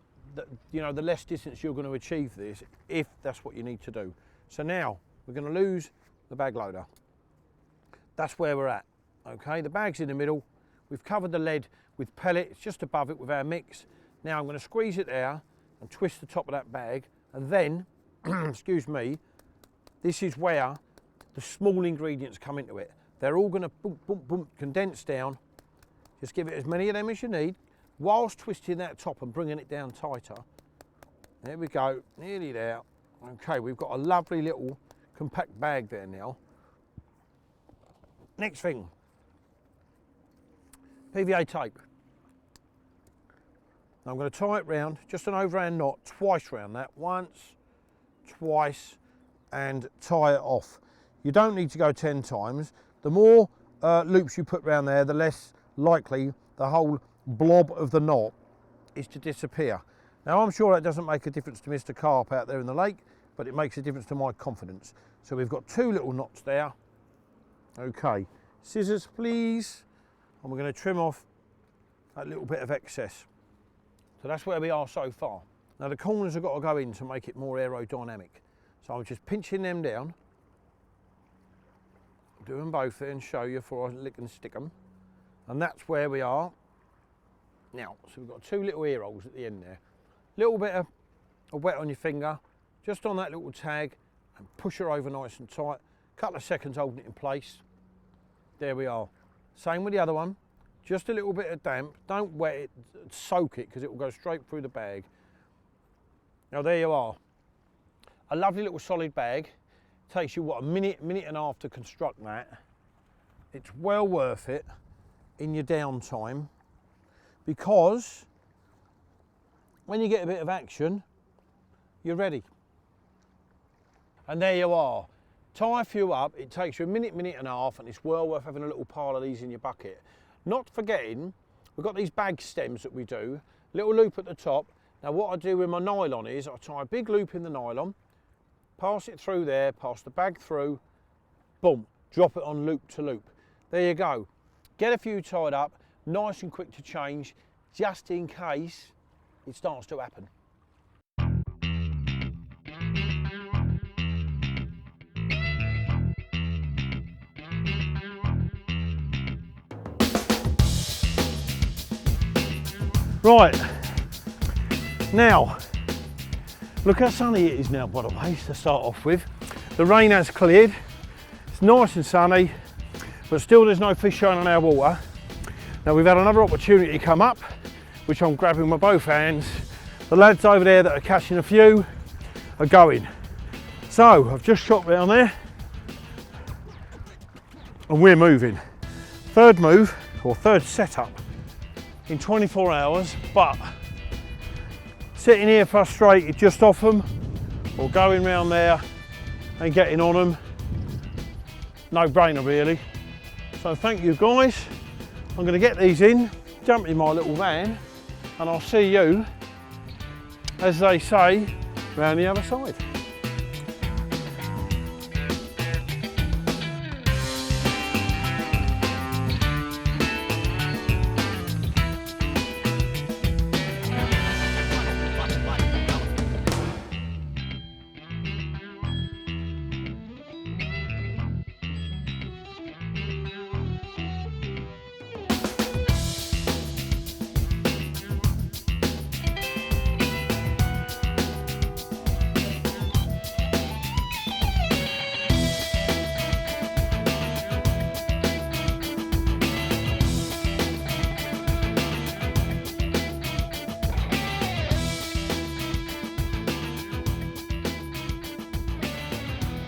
you know, the less distance you're going to achieve this, if that's what you need to do. So now we're going to lose the bag loader. That's where we're at. Okay, the bag's in the middle. We've covered the lead with pellets just above it with our mix. Now I'm going to squeeze it there and twist the top of that bag, and then, excuse me, this is where the small ingredients come into it. They're all going to boom, boom, boom, condense down. Just give it as many of them as you need, whilst twisting that top and bringing it down tighter. There we go, nearly there. Okay, we've got a lovely little compact bag there now. Next thing, PVA tape. Now I'm going to tie it round, just an overhand knot, twice round that, once, twice, and tie it off. You don't need to go 10 times. The more loops you put around there, the less likely the whole blob of the knot is to disappear. Now I'm sure that doesn't make a difference to Mr. Carp out there in the lake, but it makes a difference to my confidence. So we've got 2 little knots there. Okay, scissors please, and we're going to trim off that little bit of excess. So that's where we are so far. Now the corners have got to go in to make it more aerodynamic. So I'm just pinching them down. Do them both there and show you before I lick and stick them. And that's where we are. Now, so we've got 2 little ear holes at the end there. Little bit of wet on your finger, just on that little tag, and push her over nice and tight. Couple of seconds holding it in place. There we are. Same with the other one. Just a little bit of damp. Don't wet it, soak it, because it will go straight through the bag. Now there you are. A lovely little solid bag. Takes you, what, a minute and a half to construct that. It's well worth it in your downtime, because when you get a bit of action, you're ready. And there you are. Tie a few up, it takes you a minute and a half, and it's well worth having a little pile of these in your bucket. Not forgetting, we've got these bag stems that we do, little loop at the top. Now what I do with my nylon is I tie a big loop in the nylon, pass it through there, pass the bag through, boom, drop it on loop to loop. There you go. Get a few tied up, nice and quick to change, just in case it starts to happen. Right, now, look how sunny it is now, by the way, to start off with. The rain has cleared, it's nice and sunny, but still there's no fish showing on our water. Now we've had another opportunity come up, which I'm grabbing with both hands. The lads over there that are catching a few are going. So I've just shot down there and we're moving. Third move, or third setup in 24 hours, but sitting here frustrated just off them, or going round there and getting on them, no brainer really. So thank you guys. I'm going to get these in, jump in my little van, and I'll see you, as they say, round the other side.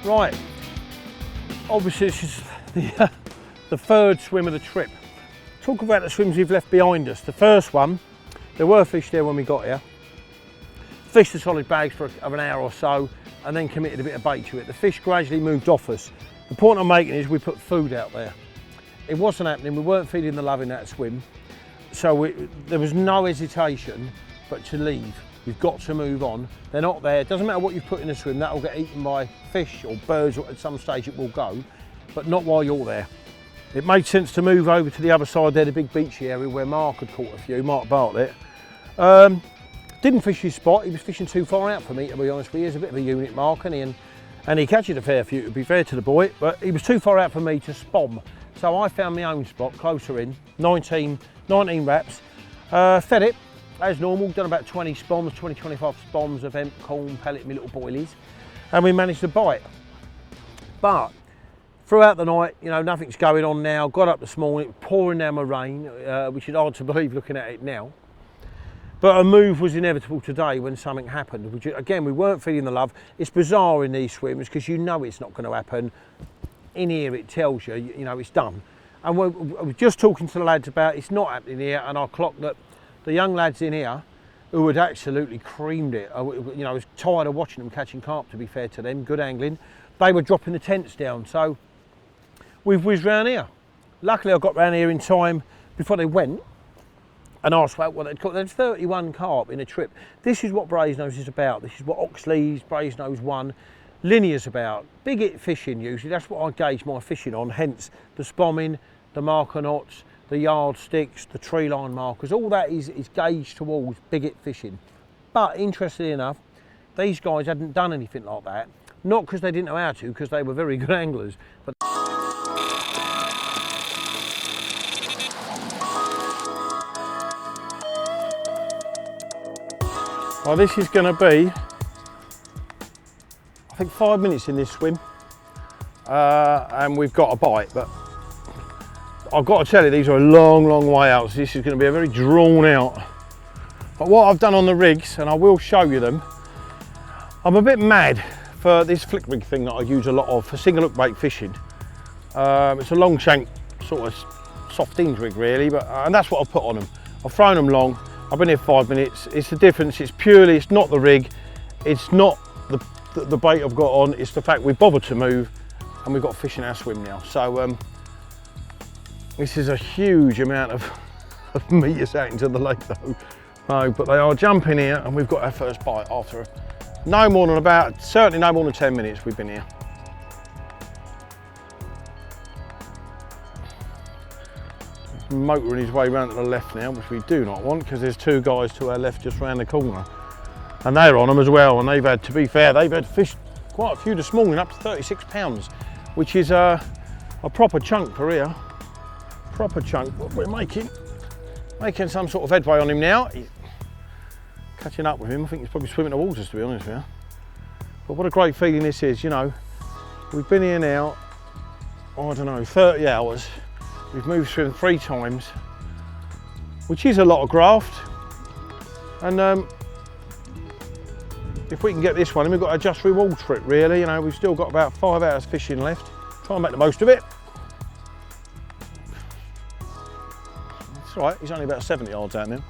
Right, obviously this is the third swim of the trip. Talk about the swims we've left behind us. The first one, there were fish there when we got here. Fished the solid bags for an hour or so and then committed a bit of bait to it. The fish gradually moved off us. The point I'm making is we put food out there. it wasn't happening. We weren't feeling the love in that swim. So there was no hesitation but to leave. You've got to move on. They're not there. It doesn't matter what you put in the swim, that will get eaten by fish or birds, or at some stage it will go, but not while you're there. It made sense to move over to the other side there, the big beachy area where Mark had caught a few, Mark Bartlett. Didn't fish his spot, he was fishing too far out for me, to be honest with you. He's a bit of a unit, Mark, and he catches a fair few, to be fair to the boy, but he was too far out for me to spom. So I found my own spot closer in, 19 wraps, fed it as normal, done about 20 spoms, 20-25 spoms of hemp, corn, pellet, my little boilies, and we managed to bite. But throughout the night, you know, nothing's going on now. Got up this morning, pouring down my rain, which is hard to believe looking at it now. But a move was inevitable today when something happened. Which, again, we weren't feeling the love. It's bizarre in these swims because you know it's not going to happen. In here it tells you, you know, it's done. And I was just talking to the lads about it's not happening here, and I clocked that the young lads in here who had absolutely creamed it, you know, I was tired of watching them catching carp, to be fair to them, good angling. They were dropping the tents down, so we've whizzed round here. Luckily I got round here in time before they went and asked what they'd caught. There's 31 carp in a trip. This is what Brasenose is about. This is what Oxley's, Brasenose 1, Linear's about. Big hit fishing usually, that's what I gauge my fishing on, hence the spomming, the marker knots, the yardsticks, the tree line markers, all that is gauged towards big hit fishing. But interestingly enough, these guys hadn't done anything like that. Not because they didn't know how to, because they were very good anglers. But well, this is going to be, I think, 5 minutes in this swim, and we've got a bite. But I've got to tell you, these are a long way out, so this is going to be a very drawn out. But what I've done on the rigs, and I will show you them, I'm a bit mad for this flick rig thing that I use a lot of for single hook bait fishing. It's a long shank sort of soft hinge rig really, but and that's what I've put on them. I've thrown them long, I've been here 5 minutes. It's the difference, it's purely, it's not the rig, it's not the bait I've got on, it's the fact we've bothered to move and we've got fish in our swim now. So this is a huge amount of metres out into the lake though. No, but they are jumping here and we've got our first bite after no more than about, certainly no more than 10 minutes we've been here. Motoring his way round to the left now, which we do not want because there's two guys to our left just round the corner. And they're on them as well, and they've had, to be fair, they've had fish quite a few this morning, up to 36 pounds, which is a proper chunk for here. Proper chunk. We're making some sort of headway on him now. Catching up with him, I think he's probably swimming the waters, to be honest with you. But what a great feeling this is, you know. We've been here now, I don't know, 30 hours. We've moved through them 3 times, which is a lot of graft. And if we can get this one, then we've got a just reward for it, really. You know, we've still got about 5 hours fishing left. Try and make the most of it. That's all right, he's only about 70 yards out now.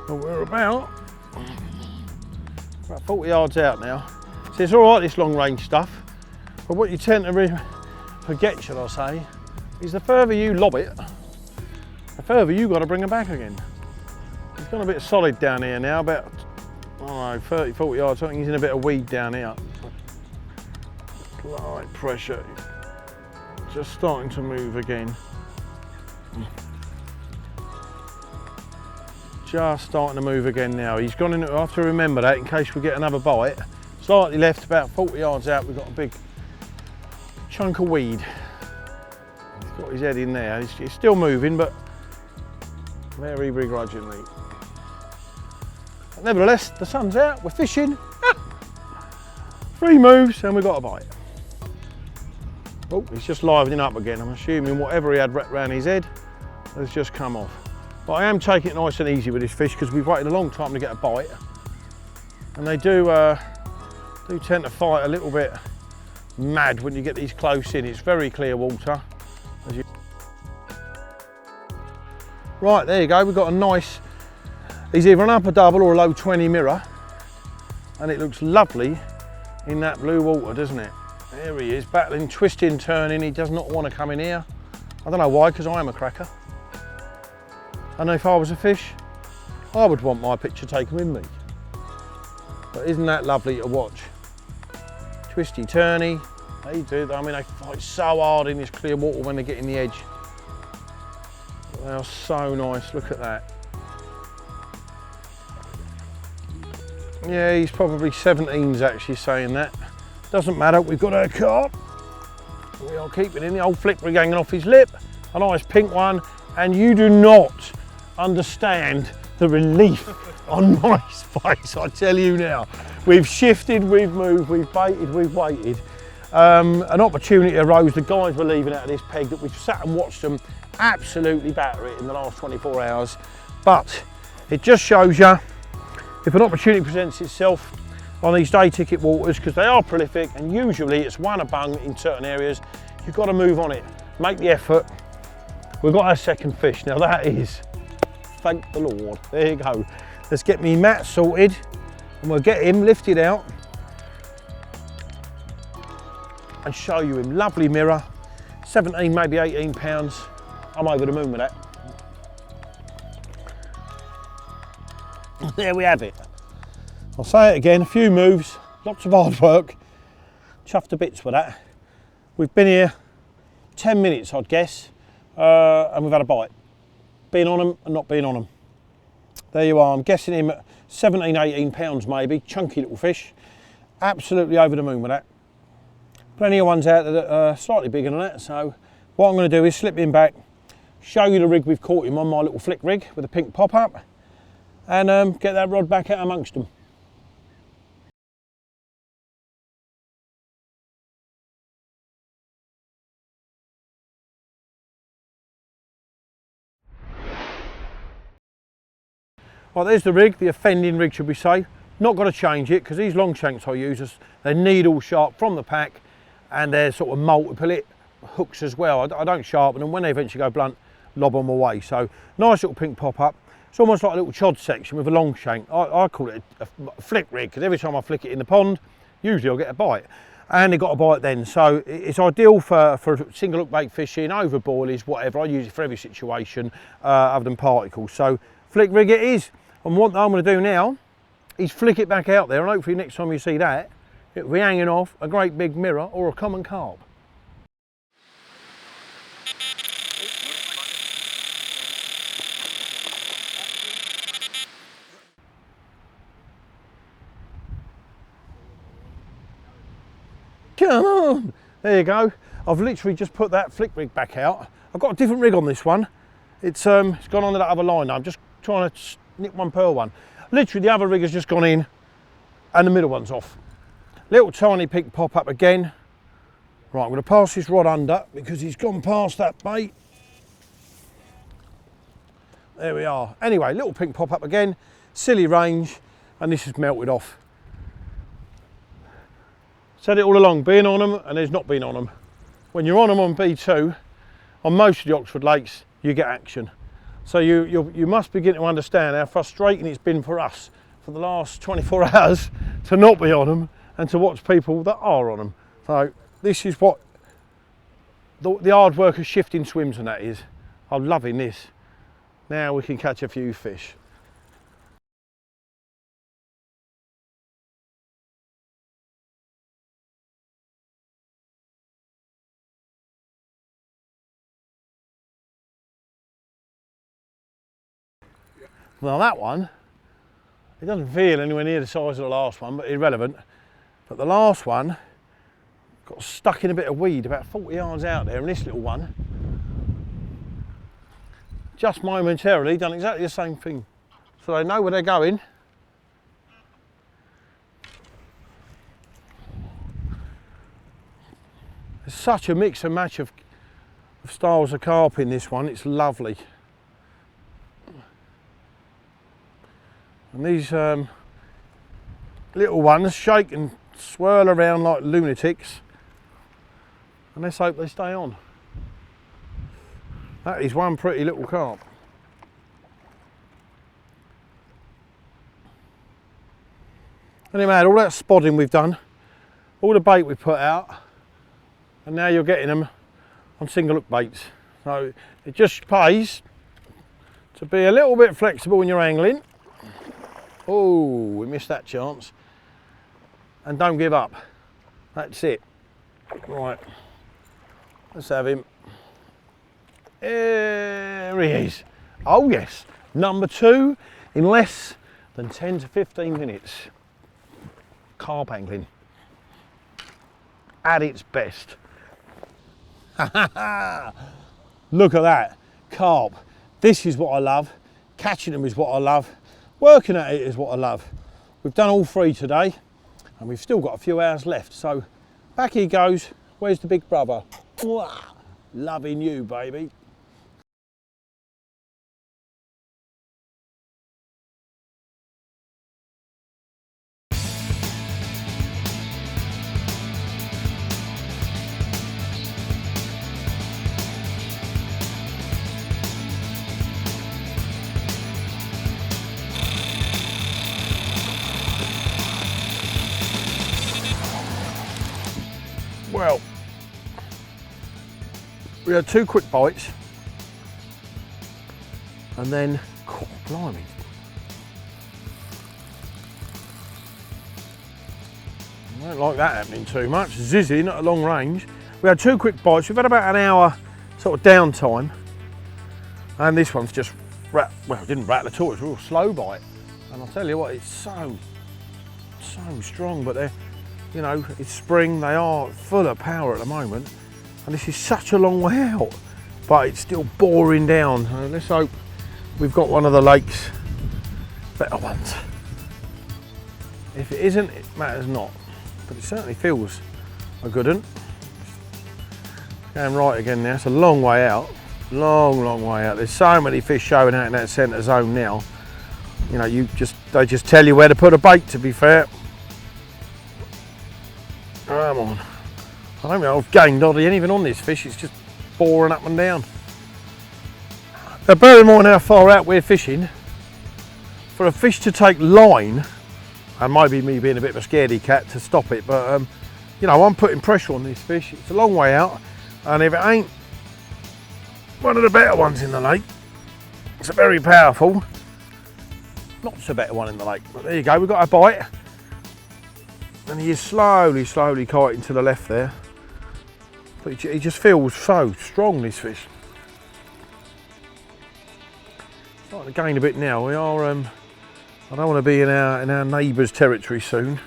Well, we're about 40 yards out now. So it's all right, this long range stuff, but what you tend to forget, should I say, is the further you lob it, the further you've got to bring it back again. He's gone a bit solid down here now, about, I don't know, 30, 40 yards. I think he's in a bit of weed down here. Light pressure, just starting to move again. Just starting to move again now. He's gone in, I have to remember that in case we get another bite. Slightly left, about 40 yards out, we've got a big chunk of weed. He's got his head in there. He's still moving, but very begrudgingly. But nevertheless, the sun's out, we're fishing. 3 moves and we've got a bite. Oh, he's just livening up again. I'm assuming whatever he had wrapped around his head has just come off. But I am taking it nice and easy with this fish because we've waited a long time to get a bite. And they do tend to fight a little bit mad when you get these close in. It's very clear water. Right, there you go, we've got a nice, he's either an upper double or a low 20 mirror, and it looks lovely in that blue water, doesn't it? There he is, battling, twisting, turning. He does not want to come in here. I don't know why, because I am a cracker. And if I was a fish, I would want my picture taken with me. But isn't that lovely to watch? Twisty, turny. They do, I mean, they fight so hard in this clear water when they get in the edge. They are so nice, look at that. Yeah, he's probably 17s actually saying that. Doesn't matter, we've got our carp. We are keeping in the old flick rig hanging off his lip. A nice pink one. And you do not understand the relief on my face, I tell you now. We've shifted, we've moved, we've baited, we've waited. An opportunity arose, the guys were leaving out of this peg that we've sat and watched them absolutely batter it in the last 24 hours. But it just shows you, if an opportunity presents itself on these day ticket waters, because they are prolific and usually it's one a bung in certain areas, you've got to move on it, make the effort. We've got our second fish. Now that is, thank the Lord. There you go. Let's get me mat sorted and we'll get him lifted out and show you him. Lovely mirror, 17, maybe 18 pounds. I'm over the moon with that. There we have it. I'll say it again, a few moves, lots of hard work. Chuffed to bits with that. We've been here 10 minutes, I'd guess, and we've had a bite. Been on them and not been on them. There you are, I'm guessing him at 17, 18 pounds maybe, chunky little fish. Absolutely over the moon with that. Plenty of ones out there that are slightly bigger than that, so what I'm going to do is slip him back, show you the rig we've caught him on, my little flick rig with a pink pop-up, and get that rod back out amongst them. Right, there's the rig, the offending rig should we say. Not going to change it because these long shanks I use, they're needle sharp from the pack and they're sort of multiple hooks as well. I don't sharpen them, when they eventually go blunt, lob them away. So nice little pink pop-up. It's almost like a little chod section with a long shank. I call it a flick rig because every time I flick it in the pond, usually I'll get a bite. And it got a bite then. So it's ideal for single hook bait fishing, over boilies, whatever. I use it for every situation other than particles. So flick rig it is. And what I'm going to do now is flick it back out there, and hopefully next time you see that, it'll be hanging off a great big mirror or a common carp. Come on! There you go. I've literally just put that flick rig back out. I've got a different rig on this one. It's gone on to that other line now. I'm just trying to nip one pearl one. Literally the other rig has just gone in and the middle one's off. Little tiny pink pop up again. Right, I'm going to pass this rod under because he's gone past that bait. There we are. Anyway, little pink pop up again, silly range, and this has melted off. Said it all along, being on them and there's not been on them. When you're on them on B2, on most of the Oxford lakes, you get action. So you must begin to understand how frustrating it's been for us for the last 24 hours to not be on them and to watch people that are on them. So this is what the hard work of shifting swims and that is. I'm loving this. Now we can catch a few fish. Well, that one, it doesn't feel anywhere near the size of the last one, but irrelevant. But the last one got stuck in a bit of weed about 40 yards out there, and this little one, just momentarily done exactly the same thing. So they know where they're going. There's such a mix and match of styles of carp in this one, it's lovely. And these little ones shake and swirl around like lunatics, and let's hope they stay on. That is one pretty little carp. Anyway, all that spodding we've done, all the bait we put out, and now you're getting them on single hook baits. So it just pays to be a little bit flexible when you're angling. Oh, we missed that chance. And don't give up. That's it. Right, let's have him. There he is. Oh yes, number 2 in less than 10 to 15 minutes. Carp angling at its best. Look at that, carp. This is what I love. Catching them is what I love. Working at it is what I love. We've done all 3 today, and we've still got a few hours left. So back he goes. Where's the big brother? Mwah! Loving you, baby. Well, we had 2 quick bites, and then, oh, blimey. I don't like that happening too much. Zizzing at a long range. We had 2 quick bites. We've had about an hour sort of downtime, and this one's just, well, it didn't rattle at all. It's a real slow bite, and I'll tell you what, it's so strong, but they're, you know, it's spring, they are full of power at the moment, and this is such a long way out, but it's still boring down. Let's hope we've got one of the lake's better ones. If it isn't, it matters not, but it certainly feels a good one. Going right again now, it's a long way out, long way out. There's so many fish showing out in that centre zone now. You know, they just tell you where to put a bait, to be fair. Come on. I don't think I've gained hardly anything on this fish, it's just boring up and down. Now bear in mind how far out we're fishing. For a fish to take line, and maybe me being a bit of a scaredy cat to stop it, but you know, I'm putting pressure on this fish. It's a long way out, and if it ain't one of the better ones in the lake, it's a very powerful, not so better one in the lake. But there you go, we've got a bite. And he is slowly kiting to the left there. But he just feels so strong, this fish. Starting to gain a bit now. We are, I don't want to be in our neighbour's territory soon.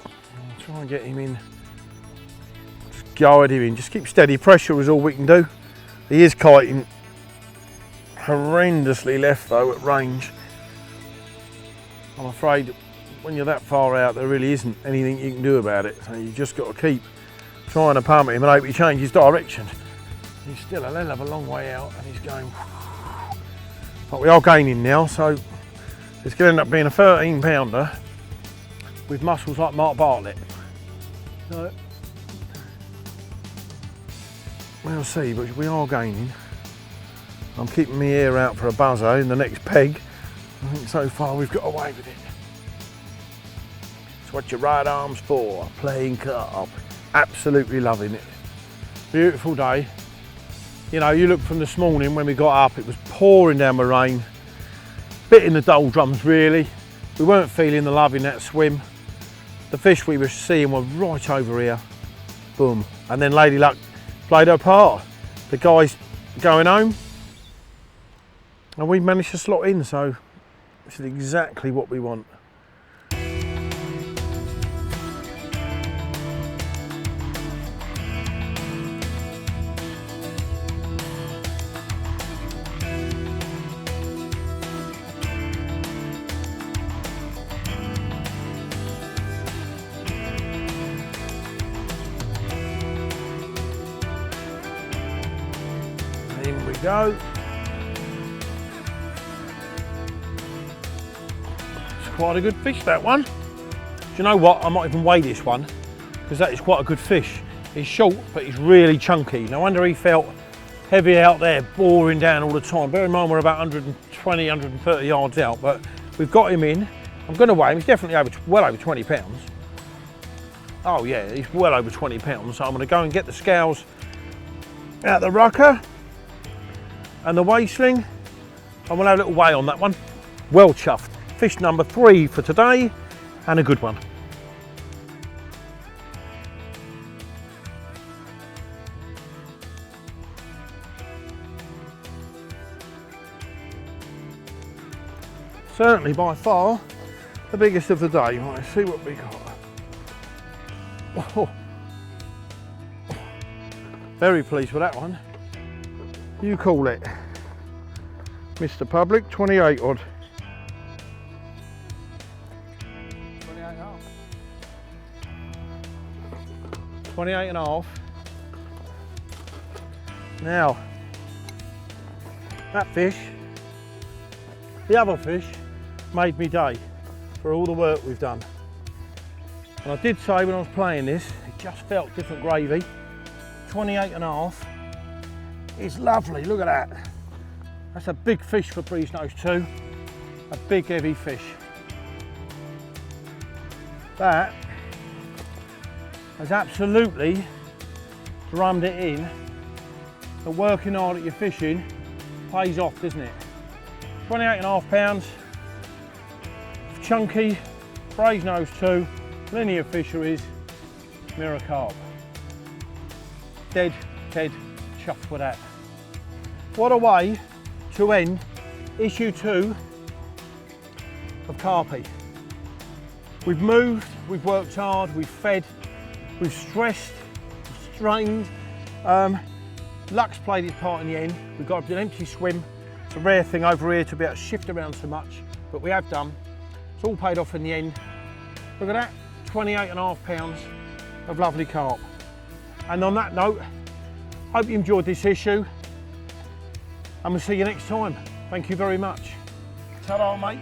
I'll try and get him in. Just guide him in. Just keep steady pressure is all we can do. He is kiting horrendously left though at range. I'm afraid when you're that far out, there really isn't anything you can do about it. So you just got to keep trying to pump him and hope he changes direction. He's still a hell of a long way out, and he's going. But we are gaining now, so it's going to end up being a 13 pounder with muscles like Mark Bartlett. So we'll see, but we are gaining. I'm keeping my ear out for a buzzer in the next peg. I think so far we've got away with it. What your right arm's for, playing carp. Absolutely loving it. Beautiful day. You know, you look from this morning when we got up, it was pouring down with rain. Bit in the doldrums really. We weren't feeling the love in that swim. The fish we were seeing were right over here. Boom. And then Lady Luck played her part. The guys going home, and we managed to slot in, so this is exactly what we want. In we go. It's quite a good fish, that one. Do you know what? I might even weigh this one, because that is quite a good fish. He's short, but he's really chunky. No wonder he felt heavy out there, boring down all the time. Bear in mind we're about 120, 130 yards out, but we've got him in. I'm going to weigh him. He's definitely well over 20 pounds. Oh yeah, he's well over 20 pounds. So I'm gonna go and get the scales out the rucker and the weigh sling, and we'll have a little weigh on that one. Well chuffed. Fish number 3 for today, and a good one. Certainly by far the biggest of the day. Right, let's see what we got. Oh. Very pleased with that one. You call it, Mr. Public, 28 odd. 28 and a half. 28 and a half. Now, that fish, the other fish, made me day for all the work we've done. And I did say when I was playing this, it just felt different gravy. 28 and a half is lovely, look at that. That's a big fish for Breeze Nose 2, a big heavy fish. That has absolutely drummed it in. The working hard at your fishing pays off, doesn't it? 28 and a half pounds, chunky, Breeze Nose 2, linear fisheries, mirror carp. Dead chuffed with that. What a way to end issue 2 of Carpy. We've moved, we've worked hard, we've fed, we've stressed, we've strained. Luck's played its part in the end. We've got an empty swim. It's a rare thing over here to be able to shift around so much, but we have done. It's all paid off in the end. Look at that, 28 and a half pounds of lovely carp. And on that note, hope you enjoyed this issue, and we'll see you next time. Thank you very much. Ta-da, mate.